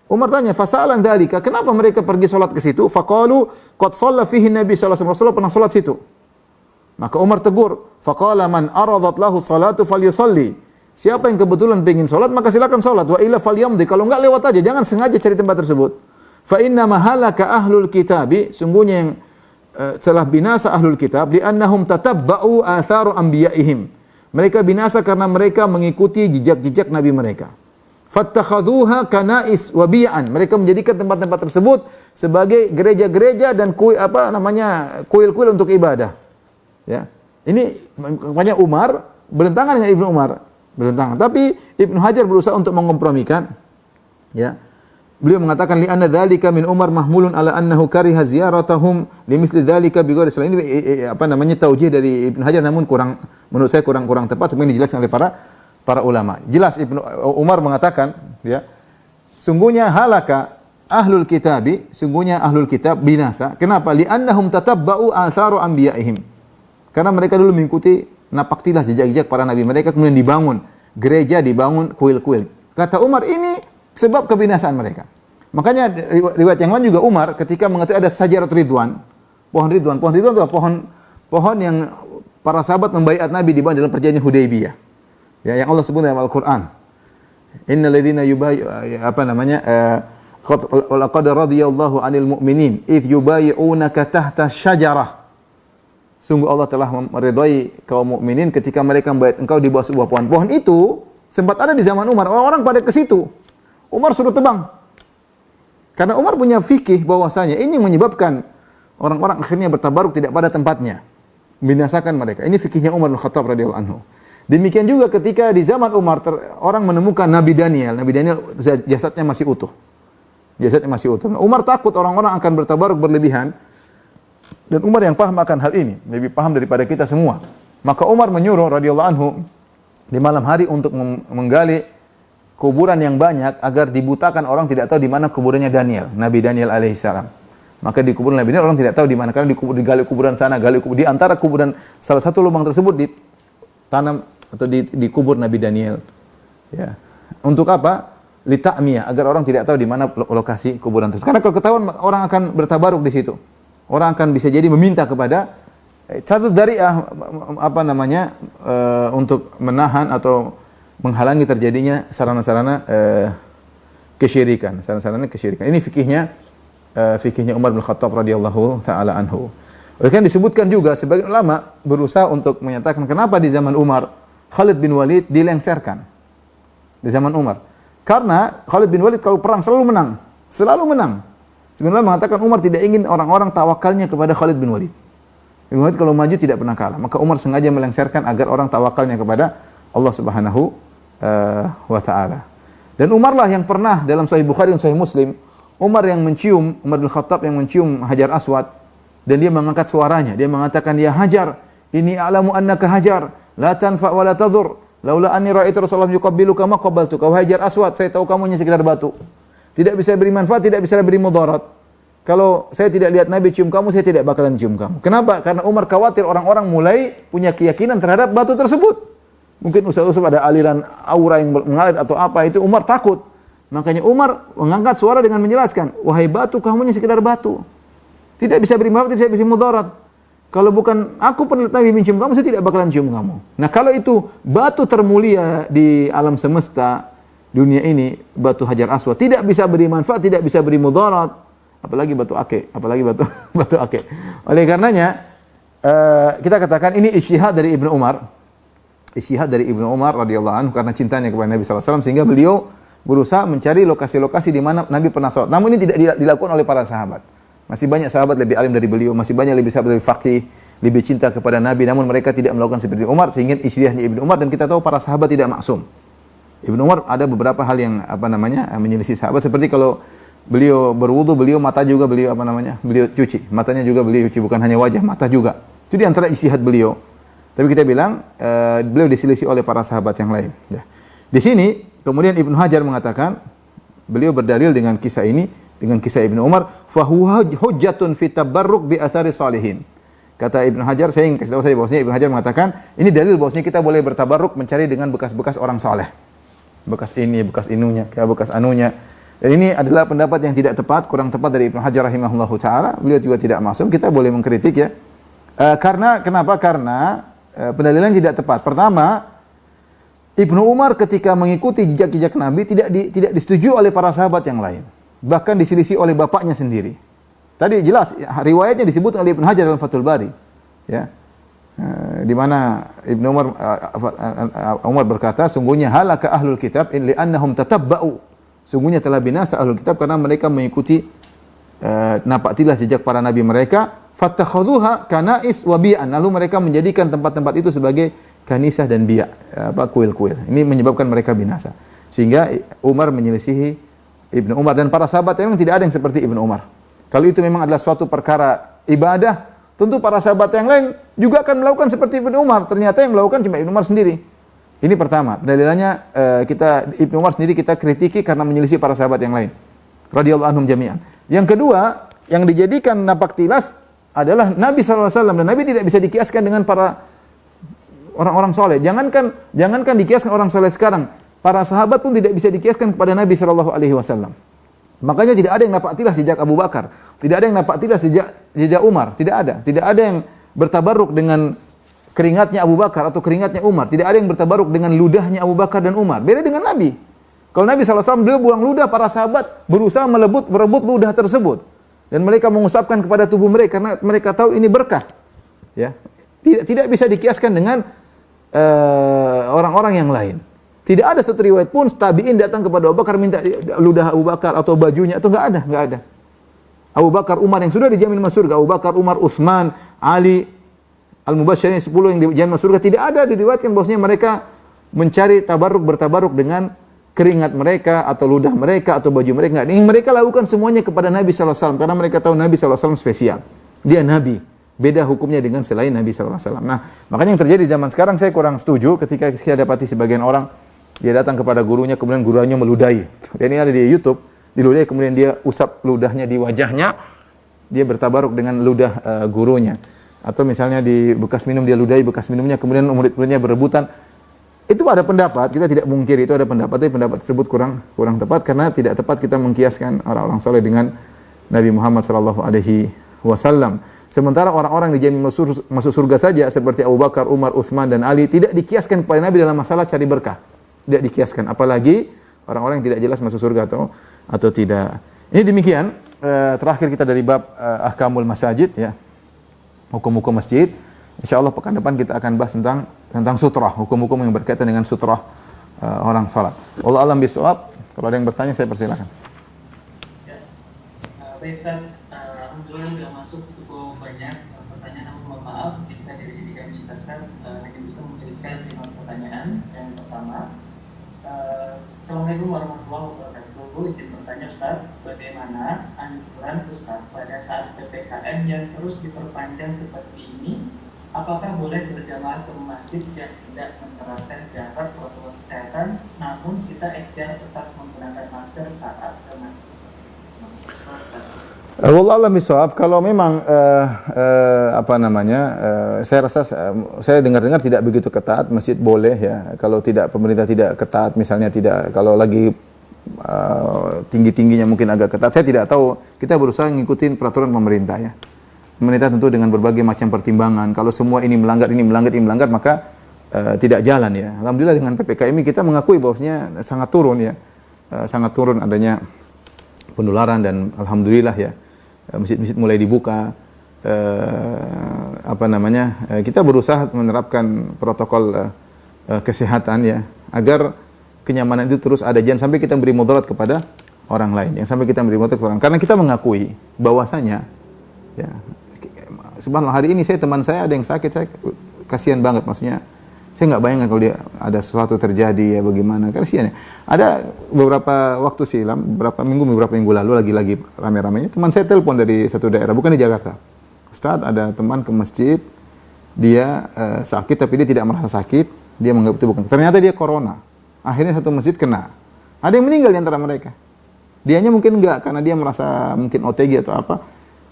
Umar tanya, fasalan dzalika, kenapa mereka pergi salat ke situ? Faqalu qad shalla fihi Nabi sallallahu alaihi wasallam, Rasulullah pernah salat situ. Maka Umar tegur, faqala man aradat lahu salatu falyusalli. Siapa yang kebetulan ingin salat, maka silakan salat, wa illa falyamdi, kalau enggak lewat aja, jangan sengaja cari tempat tersebut. Fa inna mahalaka ahlul kitabi, sungguhnya yang telah binasa ahlul kitab, li annahum tatabba'u atharu anbiya'ihim. Mereka binasa karena mereka mengikuti jejak-jejak nabi mereka. Fattakhadhuha kanais wa bi'an. Mereka menjadikan tempat-tempat tersebut sebagai gereja-gereja dan kuil-kuil untuk ibadah. Ya. Ini makanya Umar bertentangan dengan Ibnu Umar, bertentangan. Tapi Ibnu Hajar berusaha untuk mengkompromikan. Ya. Beliau mengatakan li anna dzalika min Umar mahmulun ala annahu kariha ziyaratahum limithli dzalika bi ghairi salam. Ini taujih dari Ibnu Hajar, namun menurut saya kurang tepat seperti dijelaskan oleh para ulama. Jelas Ibnu Umar mengatakan ya, sungguhnya halaka ahlul kitabi, sungguhnya ahlul kitab binasa. Kenapa? Li annahum tatabba'u atharu anbiya'ihim. Karena mereka dulu mengikuti napak tilas jejak-jejak para nabi mereka, kemudian dibangun gereja, dibangun kuil-kuil. Kata Umar, ini sebab kebinasaan mereka. Makanya riwayat yang lain juga Umar ketika mengetahui ada sajarat ridwan, pohon ridwan. Pohon ridwan itu pohon yang para sahabat membaiat Nabi di bawah dalam perjanjian Hudaybiyah. Ya, yang Allah sebut dalam Al-Qur'an. Innal ladzina laqad radiyallahu 'anil mu'minin idh yubayyi'unaka tahta syajarah. Sungguh Allah telah meridhai kaum mukminin ketika mereka membaiat engkau di bawah sebuah pohon. Pohon itu sempat ada di zaman Umar. Orang-orang pada ke situ. Umar suruh tebang. Karena Umar punya fikih bahwasanya ini menyebabkan orang-orang akhirnya bertabaruk tidak pada tempatnya. Membinasakan mereka. Ini fikihnya Umar bin Khattab radhiyallahu anhu. Demikian juga ketika di zaman Umar orang menemukan Nabi Daniel. Nabi Daniel jasadnya masih utuh. Jasadnya masih utuh. Nah, Umar takut orang-orang akan bertabaruk berlebihan. Dan Umar yang paham akan hal ini, lebih paham daripada kita semua. Maka Umar menyuruh radhiyallahu anhu di malam hari untuk menggali kuburan yang banyak agar dibutakan orang tidak tahu di mana kuburannya Daniel, Nabi Daniel alaihissalam. Maka di kuburan Nabi Daniel orang tidak tahu di mana karena digali kuburan sana, di antara kuburan salah satu lubang tersebut ditanam atau dikubur Nabi Daniel. Ya. Untuk apa? Lita'miyah, agar orang tidak tahu di mana lokasi kuburan tersebut. Karena kalau ketahuan orang akan bertabaruk di situ. Orang akan bisa jadi meminta kepada satu dariah untuk menahan atau menghalangi terjadinya sarana-sarana kesyirikan, sarana-sarana kesyirikan. Ini fikihnya Umar bin Khattab radhiyallahu taala anhu. Oleh karena disebutkan juga sebagian ulama berusaha untuk menyatakan kenapa di zaman Umar Khalid bin Walid dilengserkan. Di zaman Umar. Karena Khalid bin Walid kalau perang selalu menang, selalu menang. Sebenarnya mengatakan Umar tidak ingin orang-orang tawakalnya kepada Khalid bin Walid. Bin Walid kalau maju tidak pernah kalah. Maka Umar sengaja melengserkan agar orang tawakalnya kepada Allah Subhanahu wa taala. Dan Umarlah yang pernah dalam Sahih Bukhari dan Sahih Muslim, Umar bin Khattab yang mencium Hajar Aswad dan dia mengangkat suaranya. Dia mengatakan, "Ya Hajar, inni a'lamu annaka Hajar, la tanfa wa la tadur. Laula anni ra'aitu Rasulullah yuqabbiluka ma qabbaltuka." Wahai Hajar Aswad, saya tahu kamu hanya sekedar batu. Tidak bisa beri manfaat, tidak bisa beri mudarat. Kalau saya tidak lihat Nabi cium kamu, saya tidak bakalan cium kamu. Kenapa? Karena Umar khawatir orang-orang mulai punya keyakinan terhadap batu tersebut. Mungkin usah-usah ada aliran aura yang mengalir atau apa, itu Umar takut. Makanya Umar mengangkat suara dengan menjelaskan, "Wahai batu, kamu hanya sekedar batu. Tidak bisa beri manfaat, tidak bisa mudarat. Kalau bukan aku peneliti Nabi mencium kamu, saya tidak bakalan cium kamu." Nah, kalau itu batu termulia di alam semesta, dunia ini, batu Hajar Aswad tidak bisa beri manfaat, tidak bisa beri mudarat, apalagi batu akik, batu akik. Oleh karenanya kita katakan ini ijtihad dari Ibnu Umar. Ijtihad dari Ibnu Umar radhiyallahu anhu karena cintanya kepada Nabi sallallahu alaihi wasallam sehingga beliau berusaha mencari lokasi-lokasi di mana Nabi pernah salat. Namun ini tidak dilakukan oleh para sahabat. Masih banyak sahabat lebih alim dari beliau, masih banyak lebih sahabat lebih faqih, lebih cinta kepada Nabi, namun mereka tidak melakukan seperti Umar sehingga ijtihadnya Ibnu Umar, dan kita tahu para sahabat tidak maksum. Ibnu Umar ada beberapa hal yang menyelisih sahabat, seperti kalau beliau berwudu, mata juga beliau cuci, matanya juga beliau cuci, bukan hanya wajah, mata juga. Itu di antara ijtihad beliau. Tapi kita bilang beliau diselisih oleh para sahabat yang lain. Ya. Di sini kemudian Ibnu Hajar mengatakan beliau berdalil dengan kisah ini, dengan kisah Ibnu Umar, fahuwa hujjatun fi tabarruk bi athari salihin. Kata Ibnu Hajar, saya ingin kasih tahu saya bahwasanya Ibnu Hajar mengatakan ini dalil bahwasanya kita boleh bertabarruk mencari dengan bekas-bekas orang saleh. Bekas ini, bekas inunya, kayak bekas anunya. Dan ini adalah pendapat yang tidak tepat, kurang tepat dari Ibnu Hajar rahimahullahu taala. Beliau juga tidak maksum, kita boleh mengkritik ya. Kenapa? Karena pendalilan tidak tepat. Pertama, Ibnu Umar ketika mengikuti jejak-jejak Nabi tidak disetujui oleh para sahabat yang lain. Bahkan diselisih oleh bapaknya sendiri. Tadi jelas riwayatnya disebut oleh Ibnu Hajar dalam Fathul Bari. Ya. Di mana Ibnu Umar berkata, sungguhnya halaka ahlul kitab li'annahum tatabba'u. Sungguhnya telah binasa ahlul kitab karena mereka mengikuti napak tilas jejak para nabi mereka, fattakhadhuha kanais wa bi'an. Lalu mereka menjadikan tempat-tempat itu sebagai kanisah dan bi'a, kuil-kuil. Ini menyebabkan mereka binasa. Sehingga Umar menyelisihi Ibnu Umar, dan para sahabat memang tidak ada yang seperti Ibnu Umar. Kalau itu memang adalah suatu perkara ibadah, tentu para sahabat yang lain juga akan melakukan seperti Ibnu Umar. Ternyata yang melakukan cuma Ibnu Umar sendiri. Ini pertama. Pendalilannya Ibnu Umar sendiri kita kritiki karena menyelisih para sahabat yang lain. Radhiyallahu anhum jami'an. Yang kedua, yang dijadikan napak tilas adalah Nabi sallallahu alaihi wasallam, dan Nabi tidak bisa dikiaskan dengan para orang-orang soleh. Jangankan dikiaskan orang soleh sekarang, para sahabat pun tidak bisa dikiaskan kepada Nabi sallallahu alaihi wasallam. Makanya tidak ada yang dapat tilas sejak Abu Bakar, tidak ada yang dapat tilas sejak Umar, tidak ada. Tidak ada yang bertabaruk dengan keringatnya Abu Bakar atau keringatnya Umar. Tidak ada yang bertabaruk dengan ludahnya Abu Bakar dan Umar. Beda dengan Nabi. Kalau Nabi SAW beliau buang ludah, para sahabat berusaha merebut ludah tersebut. Dan mereka mengusapkan kepada tubuh mereka karena mereka tahu ini berkah. Ya. Tidak bisa dikiaskan dengan orang-orang yang lain. Tidak ada satu riwayat pun tabi'in datang kepada Abu Bakar minta ludah Abu Bakar atau bajunya, itu enggak ada. Abu Bakar, Umar yang sudah dijamin masuk surga, Abu Bakar, Umar, Utsman, Ali, Al-Mubasysyirin 10 yang dijamin masuk surga, tidak ada diriwayatkan bahwasanya mereka mencari bertabaruk dengan keringat mereka atau ludah mereka atau baju mereka. Enggak. Yang mereka lakukan semuanya kepada Nabi sallallahu alaihi wasallam karena mereka tahu Nabi sallallahu alaihi wasallam spesial. Dia nabi. Beda hukumnya dengan selain Nabi sallallahu alaihi wasallam. Nah, makanya yang terjadi di zaman sekarang saya kurang setuju ketika saya dapati sebagian orang dia datang kepada gurunya, kemudian gurunya meludahi. Dan ini ada di YouTube, diludahi, kemudian dia usap ludahnya di wajahnya, dia bertabaruk dengan ludah gurunya. Atau misalnya di bekas minum dia ludahi bekas minumnya, kemudian murid-muridnya berebutan. Itu ada pendapat, kita tidak mungkiri itu ada pendapat, tapi pendapat tersebut kurang tepat karena tidak tepat kita mengkiaskan orang-orang soleh dengan Nabi Muhammad sallallahu alaihi wasallam. Sementara orang-orang dijamin masuk surga saja seperti Abu Bakar, Umar, Utsman dan Ali tidak dikiaskan kepada Nabi dalam masalah cari berkah. Tidak dikiaskan, apalagi orang-orang yang tidak jelas masuk surga atau tidak. Ini demikian terakhir kita dari bab ahkamul masajid ya. Hukum-hukum masjid. Insyaallah pekan depan kita akan bahas tentang sutrah, hukum-hukum yang berkaitan dengan sutrah orang salat. Wallahu a'lam bishawab. Kalau ada yang bertanya saya persilakan. Ya. Baik Ustaz, alhamdulillah sudah masuk cukup banyak pertanyaan, namun mohon maaf jika dari kami jelaskan hanya bisa menjadikan 5 pertanyaan. Yang pertama, Assalamualaikum warahmatullahi wabarakatuh. Izin bertanya Ustaz, bagaimana anjuran Ustaz pada saat PPKM yang terus diperpanjang seperti ini? Apakah boleh berjamaah ke masjid yang tidak menerapkan jarak protokol kesehatan, namun kita ikhtiar tetap menggunakan masker saat ke masjid? Wallahu a'lam bishawab. Kalau memang saya rasa saya dengar-dengar tidak begitu ketat, masjid boleh ya. Kalau tidak pemerintah tidak ketat, misalnya tidak kalau lagi tinggi-tingginya mungkin agak ketat. Saya tidak tahu. Kita berusaha ngikutin peraturan pemerintah ya. Pemerintah tentu dengan berbagai macam pertimbangan. Kalau semua ini melanggar, maka tidak jalan ya. Alhamdulillah dengan PPKM ini kita mengakui bahwasanya sangat turun ya. Sangat turun adanya penularan dan alhamdulillah ya. Masjid-masjid mulai dibuka, kita berusaha menerapkan protokol kesehatan ya, agar kenyamanan itu terus ada, jangan sampai kita beri mudarat kepada orang lain, karena kita mengakui bahwasanya ya, subhanallah hari ini teman saya ada yang sakit, saya kasihan banget, maksudnya saya nggak bayangkan kalau dia ada sesuatu terjadi ya bagaimana, kasihan ya. Ada beberapa waktu silam, beberapa minggu lalu lagi rame-ramenya teman saya telepon dari satu daerah, bukan di Jakarta. Ustaz, ada teman ke masjid, dia sakit tapi dia tidak merasa sakit, dia menganggap itu bukan. Ternyata dia corona. Akhirnya satu masjid kena. Ada yang meninggal di antara mereka. Dianya mungkin enggak karena dia merasa mungkin OTG atau apa.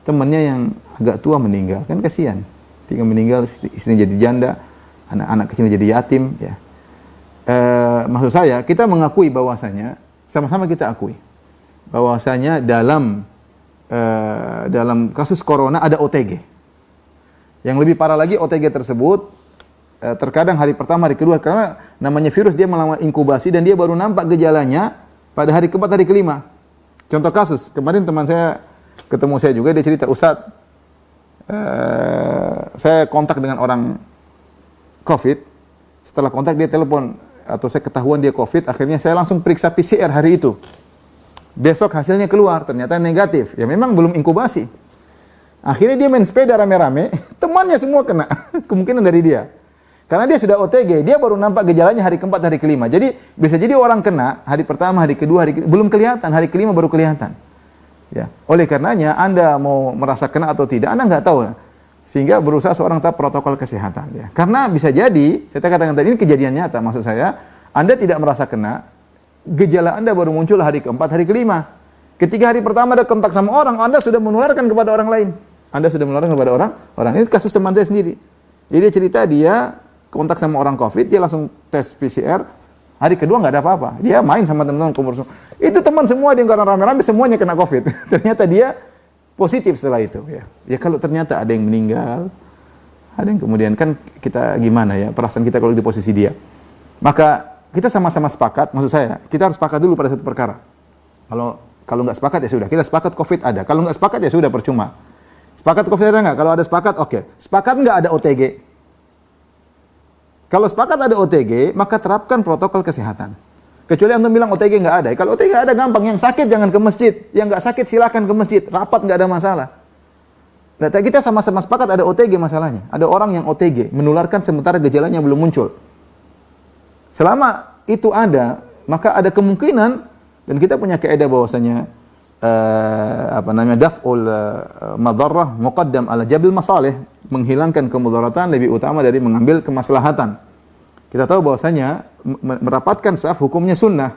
Temannya yang agak tua meninggal, kan kasihan. Tinggal meninggal, istrinya jadi janda. Anak-anak kecil jadi yatim ya. Maksud saya kita mengakui bahwasanya sama-sama kita akui bahwasanya dalam kasus corona ada OTG. Yang lebih parah lagi OTG tersebut terkadang hari pertama, hari kedua, karena namanya virus dia melama inkubasi dan dia baru nampak gejalanya pada hari keempat, hari kelima. Contoh kasus, kemarin teman saya ketemu saya juga, dia cerita, Ustadz, saya kontak dengan orang COVID, setelah kontak dia telepon, atau saya ketahuan dia COVID, akhirnya saya langsung periksa PCR hari itu. Besok hasilnya keluar, ternyata negatif. Ya memang belum inkubasi. Akhirnya dia main sepeda rame-rame, temannya semua kena, kemungkinan dari dia. Karena dia sudah OTG, dia baru nampak gejalanya hari keempat, hari kelima. Jadi bisa jadi orang kena hari pertama, hari kedua, belum kelihatan, hari kelima baru kelihatan. Ya, oleh karenanya Anda mau merasa kena atau tidak, Anda nggak tahu. Sehingga berusaha seorang tetap protokol kesehatan ya. Karena bisa jadi, saya katakan tadi ini kejadian nyata, maksud saya, Anda tidak merasa kena, gejala Anda baru muncul hari keempat, hari kelima. Ketika hari pertama ada kontak sama orang, Anda sudah menularkan kepada orang lain. Anda sudah menularkan kepada orang. Ini kasus teman saya sendiri. Jadi dia cerita dia kontak sama orang COVID, dia langsung tes PCR, Hari kedua nggak ada apa-apa. Dia main sama teman-teman kumpul semua. Itu teman semua dia karena rame-rame semuanya kena COVID. Ternyata dia positif setelah itu. Ya kalau ternyata ada yang meninggal, ada yang kemudian kan kita gimana ya perasaan kita kalau di posisi dia. Maka kita sama-sama sepakat. Maksud saya kita harus sepakat dulu pada satu perkara. Kalau nggak sepakat ya sudah. Kita sepakat COVID ada. Kalau nggak sepakat ya sudah percuma. Sepakat COVID ada nggak? Kalau ada sepakat oke. Sepakat nggak ada OTG. Kalau sepakat ada OTG, maka terapkan protokol kesehatan. Kecuali antum bilang OTG nggak ada. Kalau OTG ada gampang, yang sakit jangan ke masjid, yang nggak sakit silakan ke masjid, rapat nggak ada masalah. Nah, kita sama-sama sepakat ada OTG masalahnya. Ada orang yang OTG, menularkan sementara gejalanya belum muncul. Selama itu ada, maka ada kemungkinan, dan kita punya kaidah bahwasanya daf'ul madarrah muqaddam ala jabil masalih, menghilangkan kemudaratan lebih utama dari mengambil kemaslahatan. Kita tahu bahwasanya merapatkan saf hukumnya sunnah,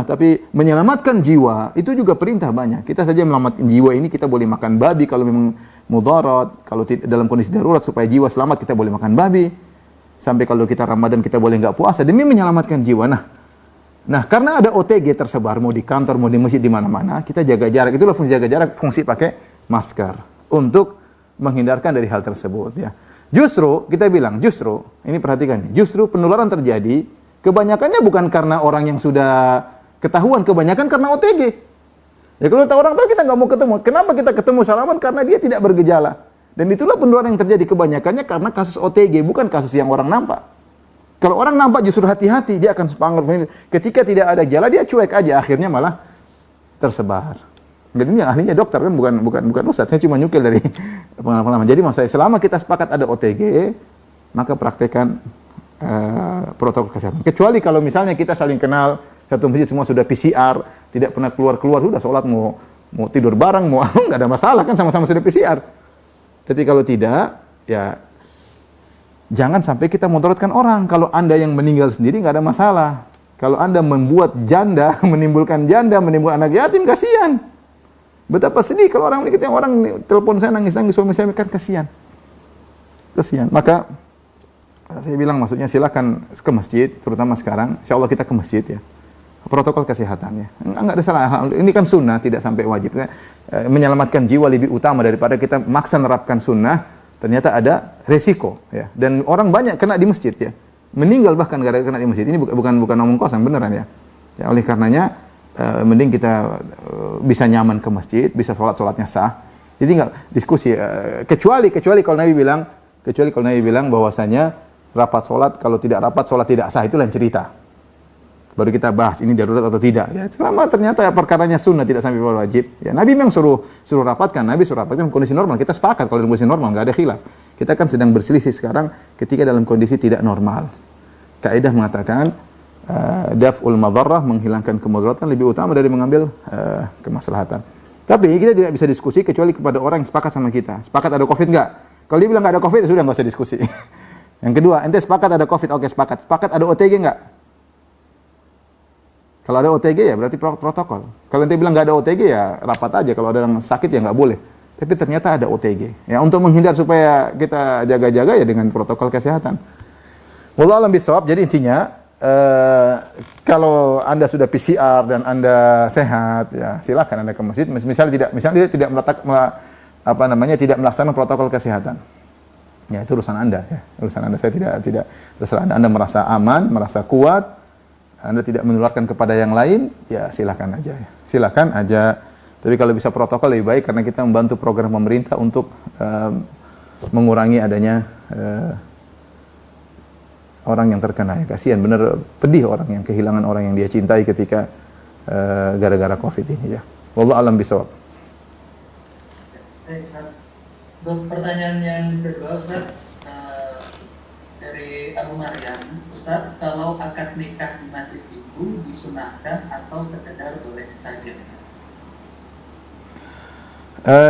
tapi menyelamatkan jiwa itu juga perintah banyak. Kita saja menyelamatkan jiwa ini kita boleh makan babi kalau memang mudarat, kalau dalam kondisi darurat supaya jiwa selamat kita boleh makan babi. Sampai kalau kita Ramadan kita boleh enggak puasa demi menyelamatkan jiwa. Nah, karena ada OTG tersebar, mau di kantor, mau di masjid, di mana-mana, kita jaga jarak. Itulah fungsi jaga jarak, fungsi pakai masker. Untuk menghindarkan dari hal tersebut. Ya. Justru, kita bilang, ini perhatikan, justru penularan terjadi, kebanyakannya bukan karena orang yang sudah ketahuan, kebanyakan karena OTG. Ya kalau orang tahu kita nggak mau ketemu. Kenapa kita ketemu salaman? Karena dia tidak bergejala. Dan itulah penularan yang terjadi, kebanyakannya karena kasus OTG, bukan kasus yang orang nampak. Kalau orang nampak justru hati-hati, dia akan sepanggil. Ketika tidak ada gejala, dia cuek aja, akhirnya malah tersebar. Jadi ini ahlinya dokter kan, bukan ustadz. Saya cuma nyukil dari pengalaman. Jadi maksud saya, selama kita sepakat ada OTG, maka praktekkan protokol kesehatan. Kecuali kalau misalnya kita saling kenal, satu masjid semua sudah PCR, tidak pernah keluar, sudah sholat, mau tidur bareng, mau nggak ada masalah kan, sama-sama sudah PCR. Tapi kalau tidak, ya jangan sampai kita mudaratkan orang. Kalau Anda yang meninggal sendiri nggak ada masalah. Kalau Anda membuat janda, menimbulkan anak yatim, kasihan. Betapa sedih kalau orang ini, orang telepon saya nangis-nangis, suami saya kan kasihan. Maka saya bilang maksudnya silakan ke masjid, terutama sekarang. Insyaallah kita ke masjid ya. Protokol kesehatan ya. Enggak ada salah. Ini kan sunnah, tidak sampai wajib. Menyelamatkan jiwa lebih utama daripada kita maksa nerapkan sunnah. Ternyata ada resiko ya. Dan orang banyak kena di masjid ya. Meninggal bahkan gara-gara kena di masjid. Ini bukan omong kosong, beneran ya. Ya oleh karenanya mending kita bisa nyaman ke masjid, bisa sholatnya sah. Jadi enggak diskusi kecuali kalau Nabi bilang bahwasanya rapat sholat, kalau tidak rapat sholat tidak sah, itu lain cerita. Baru kita bahas ini darurat atau tidak. Ya, selama ternyata perkaranya sunnah tidak sampai wajib. Ya, Nabi memang suruh rapatkan. Nabi suruh rapatkan kondisi normal. Kita sepakat kalau dalam kondisi normal nggak ada khilaf. Kita kan sedang berselisih sekarang ketika dalam kondisi tidak normal. Kaidah mengatakan daf'ul madarrah, menghilangkan kemudaratan lebih utama dari mengambil kemaslahatan. Tapi kita tidak bisa diskusi kecuali kepada orang yang sepakat sama kita. Sepakat ada COVID nggak? Kalau dia bilang nggak ada COVID, sudah nggak usah diskusi. Yang kedua, ente sepakat ada COVID, oke sepakat. Sepakat ada OTG nggak? Kalau ada OTG ya berarti protokol. Kalau ente bilang nggak ada OTG ya rapat aja. Kalau ada yang sakit ya nggak boleh. Tapi ternyata ada OTG. Ya untuk menghindar supaya kita jaga-jaga ya dengan protokol kesehatan. Wallahu a'lam bishawab. Jadi intinya kalau Anda sudah PCR dan Anda sehat ya silakan Anda ke masjid. Misalnya tidak tidak melaksanakan protokol kesehatan. Ya itu urusan Anda ya. Urusan Anda, saya tidak terserah Anda merasa aman, merasa kuat, Anda tidak menularkan kepada yang lain, ya silakan aja. Silakan aja. Tapi kalau bisa protokol lebih baik karena kita membantu program pemerintah untuk mengurangi adanya orang yang terkena. Ya, kasihan, bener pedih orang yang kehilangan orang yang dia cintai ketika gara-gara COVID ini ya. Wallahu a'lam bishawab. Untuk pertanyaan yang kedua, Ustaz, dari Abu Maryam, Ustaz, kalau akad nikah di masjid itu disunahkan atau sekedar boleh saja?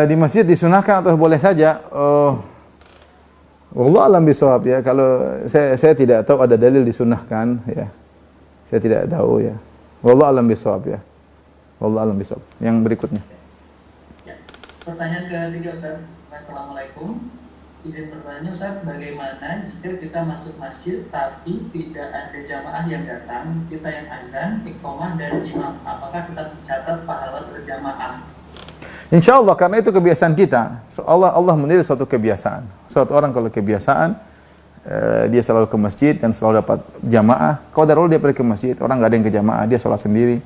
Di masjid disunahkan atau boleh saja? Wallahu a'lam bishawab ya. Kalau saya tidak tahu ada dalil disunahkan ya. Saya tidak tahu ya. Wallahu a'lam bishawab ya. Wallahu a'lam bishawab. Yang berikutnya. Ya. Pertanyaan ketiga, Ustaz. Assalamualaikum. izin bertanya Ustaz, bagaimana jika kita masuk masjid tapi tidak ada jamaah yang datang, kita yang azan, iqamah dan imam, apakah kita mencatat pahala berjamaah? Insya Allah, karena itu kebiasaan kita. Allah menilai suatu kebiasaan. Suatu orang kalau kebiasaan, dia selalu ke masjid dan selalu dapat jamaah. Qadarul dia pergi ke masjid, orang nggak ada yang ke jamaah, dia sholat sendiri.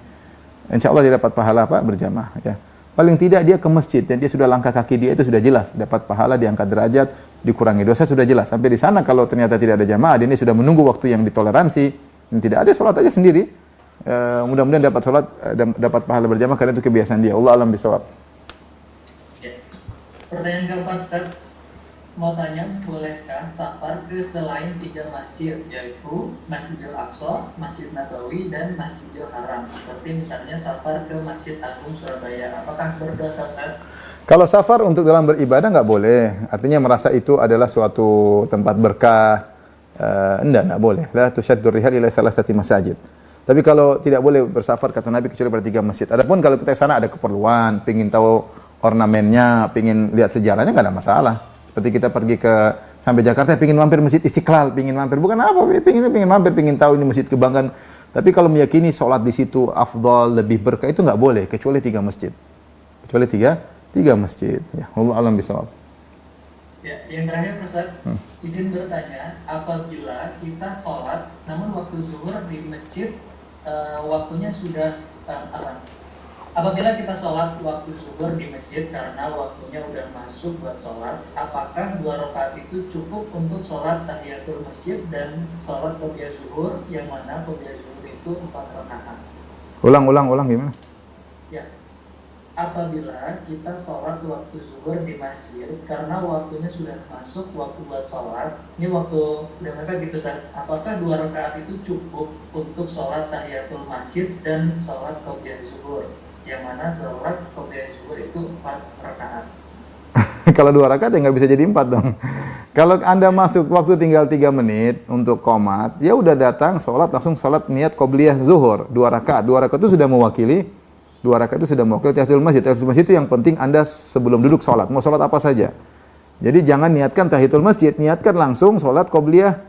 Insya Allah dia dapat pahala apa? Berjamaah. Ya. Paling tidak dia ke masjid dan dia sudah langkah kaki dia itu sudah jelas. Dapat pahala, diangkat derajat, dikurangi dosa sudah jelas. Sampai di sana kalau ternyata tidak ada jamaah, dia ini sudah menunggu waktu yang ditoleransi. Dan tidak ada, sholat aja sendiri. Mudah-mudahan dapat sholat, dapat pahala berjamaah karena itu kebiasaan dia. Allah alam bisawab. Pertanyaan keempat, Ustaz, mau tanya, bolehkah safar ke selain 3 masjid, yaitu Masjidil Aqsa, Masjid Nabawi, dan Masjidil Haram? Seperti misalnya safar ke Masjid Agung Surabaya, apakah berdosa, Ustaz? Kalau safar untuk dalam beribadah nggak boleh, artinya merasa itu adalah suatu tempat berkah, enggak boleh. La tusyaddur rihal ila salasati masajid. Tapi kalau tidak boleh bersafar kata Nabi kecuali pada 3 masjid. Adapun kalau kita sana ada keperluan, pingin tahu ornamennya, pingin lihat sejarahnya nggak ada masalah. Seperti kita pergi sampai Jakarta, pingin mampir Masjid Istiqlal, pingin mampir bukan apa, pingin mampir, pingin tahu ini masjid kebanggaan. Tapi kalau meyakini sholat di situ afdal, lebih berkah, itu nggak boleh kecuali 3 masjid. Kecuali tiga masjid. Ya, Allah alam bisawab. Ya, yang terakhir Ustaz, izin bertanya, apabila kita sholat, namun waktu zuhur di masjid waktunya sudah apabila kita sholat waktu zuhur di masjid karena waktunya udah masuk buat sholat, apakah 2 rakaat itu cukup untuk sholat tahiyatul masjid dan sholat qobliyah zuhur, yang mana qobliyah zuhur itu 4 rakaat? Ulang gimana? Ya, apabila kita sholat waktu zuhur di masjid karena waktunya sudah masuk waktu buat sholat, ini waktu udah mereka gitu, apakah 2 rakaat itu cukup untuk sholat tahiyatul masjid dan sholat qobliyah zuhur, yang mana sholat qobliyah zuhur itu 4 rakaat? Kalau 2 rakaat ya nggak bisa jadi 4 dong. Kalau Anda masuk waktu tinggal 3 menit untuk qomat, ya udah datang sholat, langsung sholat niat qobliyah zuhur 2 rakaat. 2 rakaat itu sudah mewakili tahiyatul masjid. Tahiyatul masjid itu yang penting Anda sebelum duduk sholat, mau sholat apa saja. Jadi jangan niatkan tahiyatul masjid, niatkan langsung sholat qobliyah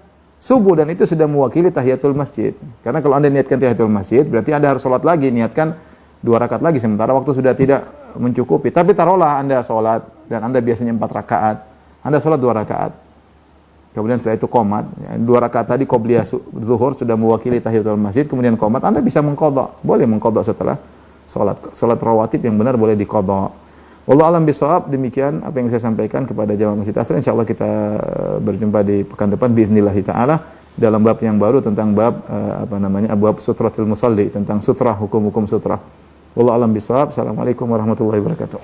subuh dan itu sudah mewakili tahiyatul masjid. Karena kalau Anda niatkan tahiyatul masjid, berarti Anda harus sholat lagi, niatkan 2 rakaat lagi, sementara waktu sudah tidak mencukupi. Tapi taruhlah Anda sholat dan Anda biasanya 4 rakaat, Anda sholat 2 rakaat. Kemudian setelah itu qomat, 2 rakaat tadi qobliyah zuhur sudah mewakili tahiyatul masjid, kemudian qomat, Anda bisa mengqadha. Boleh mengqadha setelah sholat rawatib yang benar boleh diqadha. Wallahu a'lam bishawab. Demikian apa yang saya sampaikan kepada jamaah Masjid Asr. Insyaallah kita berjumpa di pekan depan biiznillah taala dalam bab yang baru tentang bab abwab sutratul musalli, tentang sutrah, hukum-hukum sutrah. Wallahu a'lam bishawab. Assalamualaikum warahmatullahi wabarakatuh.